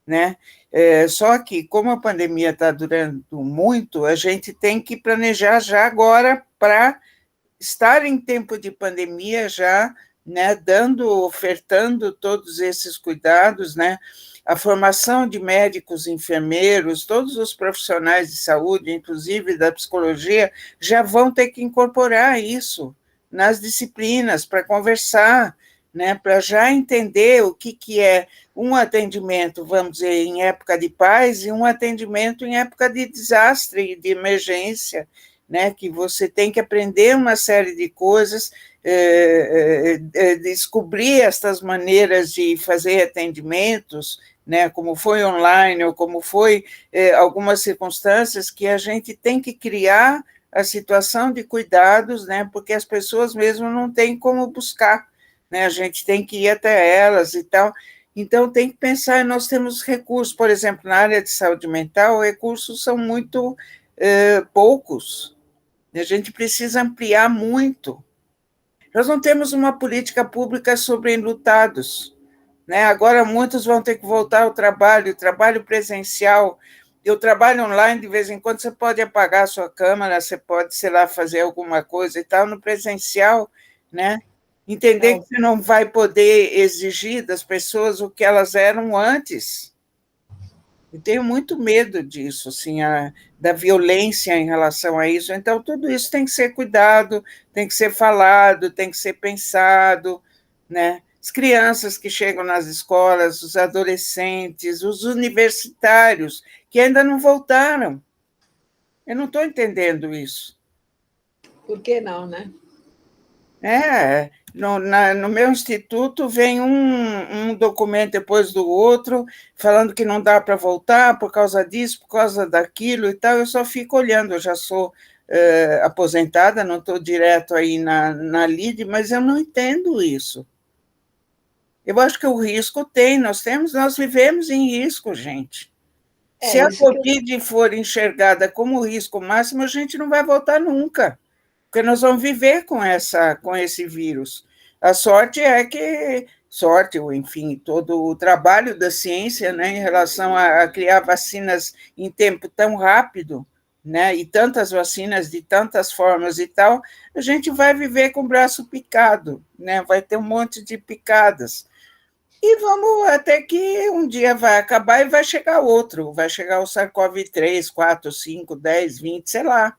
né? Só que, como a pandemia está durando muito, a gente tem que planejar já agora para estar em tempo de pandemia já, né, ofertando todos esses cuidados, né? A formação de médicos, enfermeiros, todos os profissionais de saúde, inclusive da psicologia, já vão ter que incorporar isso nas disciplinas para conversar, né, para já entender o que é um atendimento, vamos dizer, em época de paz e um atendimento em época de desastre, de emergência, né, que você tem que aprender uma série de coisas, descobrir estas maneiras de fazer atendimentos, né, como foi online ou como foi algumas circunstâncias que a gente tem que criar a situação de cuidados, né, porque as pessoas mesmo não têm como buscar, né, a gente tem que ir até elas e tal. Então, tem que pensar, nós temos recursos, por exemplo, na área de saúde mental, recursos são muito poucos, a gente precisa ampliar muito. Nós não temos uma política pública sobre enlutados, né? Agora muitos vão ter que voltar ao trabalho, trabalho presencial. Eu trabalho online, de vez em quando você pode apagar a sua câmera, você pode, sei lá, fazer alguma coisa e tal, no presencial, né? Entender que você não vai poder exigir das pessoas o que elas eram antes. Eu tenho muito medo disso, assim, da violência em relação a isso. Então, tudo isso tem que ser cuidado, tem que ser falado, tem que ser pensado, né? As crianças que chegam nas escolas, os adolescentes, os universitários, que ainda não voltaram. Eu não estou entendendo isso. Por que não, né? No meu instituto vem um documento depois do outro, falando que não dá para voltar por causa disso, por causa daquilo e tal. Eu só fico olhando, eu já sou aposentada, não estou direto aí na lide, mas eu não entendo isso. Eu acho que o risco nós vivemos em risco, gente. Se a Covid for enxergada como risco máximo, a gente não vai voltar nunca, porque nós vamos viver com esse vírus. A sorte é que, ou enfim, todo o trabalho da ciência, né, em relação a criar vacinas em tempo tão rápido, né, e tantas vacinas de tantas formas e tal, a gente vai viver com o braço picado, né, vai ter um monte de picadas. E vamos até que um dia vai acabar e vai chegar outro, vai chegar o SARS-CoV-3, 4, 5, 10, 20, sei lá,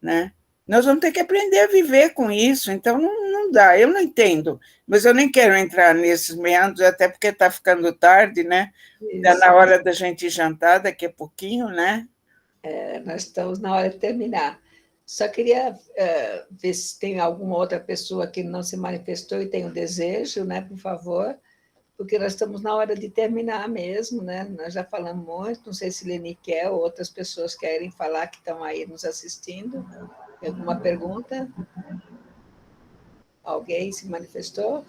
né? Nós vamos ter que aprender a viver com isso, então não dá, eu não entendo, mas eu nem quero entrar nesses meandros, até porque está ficando tarde, né? Está na hora da gente jantar, daqui a pouquinho, né? Nós estamos na hora de terminar. Só queria ver se tem alguma outra pessoa que não se manifestou e tem um desejo, né? Por favor, porque nós estamos na hora de terminar mesmo, né? Nós já falamos muito, não sei se Leni quer ou outras pessoas querem falar que estão aí nos assistindo. Tem alguma pergunta? Alguém se manifestou?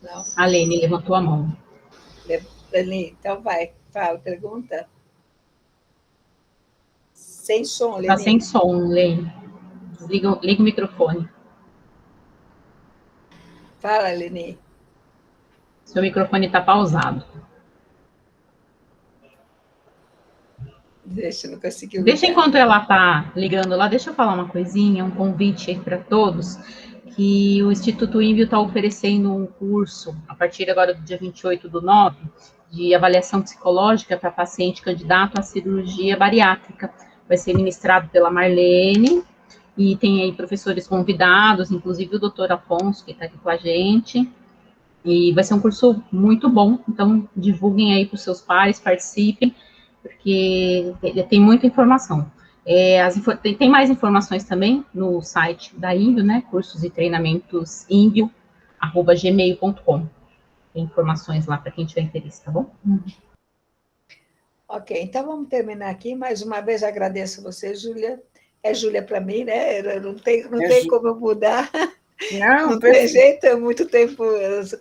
Não? A Leni levantou a mão. Leni, então vai, fala, pergunta. Sem som, Leni. Está sem som, Leni. Liga o microfone. Fala, Leni. Seu microfone está pausado. Deixa, não consegui. Deixa enquanto ela está ligando lá, deixa eu falar uma coisinha, um convite aí para todos, que o Instituto Ínvio está oferecendo um curso, a partir agora do dia 28/9, de avaliação psicológica para paciente candidato à cirurgia bariátrica. Vai ser ministrado pela Marlene, e tem aí professores convidados, inclusive o doutor Afonso, que está aqui com a gente. E vai ser um curso muito bom, então divulguem aí para os seus pares, participem, porque tem muita informação. Tem mais informações também no site da Inbio, né? Cursos e treinamentos inbio@gmail.com. Tem informações lá para quem tiver interesse, tá bom? Ok, então vamos terminar aqui. Mais uma vez agradeço você, Júlia. É Júlia para mim, né? Não tem como eu mudar. Não tem jeito, é muito tempo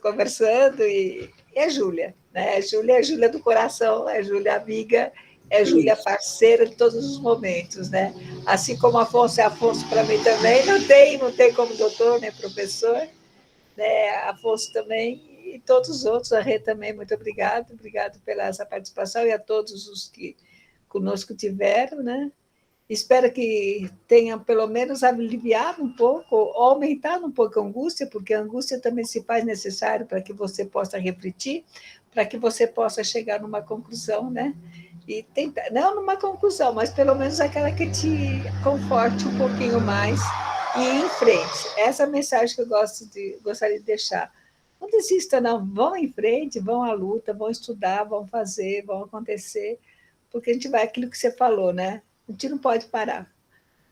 conversando e é Júlia, né? É Júlia do coração, é Júlia amiga, é Júlia parceira de todos os momentos, né? Assim como Afonso é Afonso para mim também, não tem como doutor, nem professor, né? Afonso também e todos os outros, a Rê também, muito obrigado pela essa participação e a todos os que conosco tiveram, né? Espero que tenha, pelo menos, aliviado um pouco, ou aumentado um pouco a angústia, porque a angústia também se faz necessário para que você possa refletir, para que você possa chegar numa conclusão, né? E tentar, não numa conclusão, mas pelo menos aquela que te conforte um pouquinho mais e ir em frente. Essa é a mensagem que eu gostaria de deixar. Não desista, não. Vão em frente, vão à luta, vão estudar, vão fazer, vão acontecer, porque a gente vai, aquilo que você falou, né? A gente não pode parar.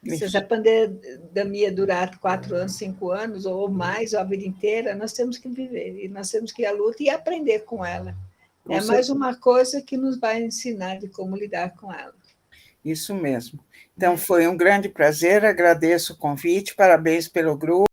Se a pandemia durar 4 anos, 5 anos, ou mais, ou a vida inteira, nós temos que viver, e nós temos que ir à luta e aprender com ela. É mais uma coisa que nos vai ensinar de como lidar com ela. Isso mesmo. Então, foi um grande prazer, agradeço o convite, parabéns pelo grupo.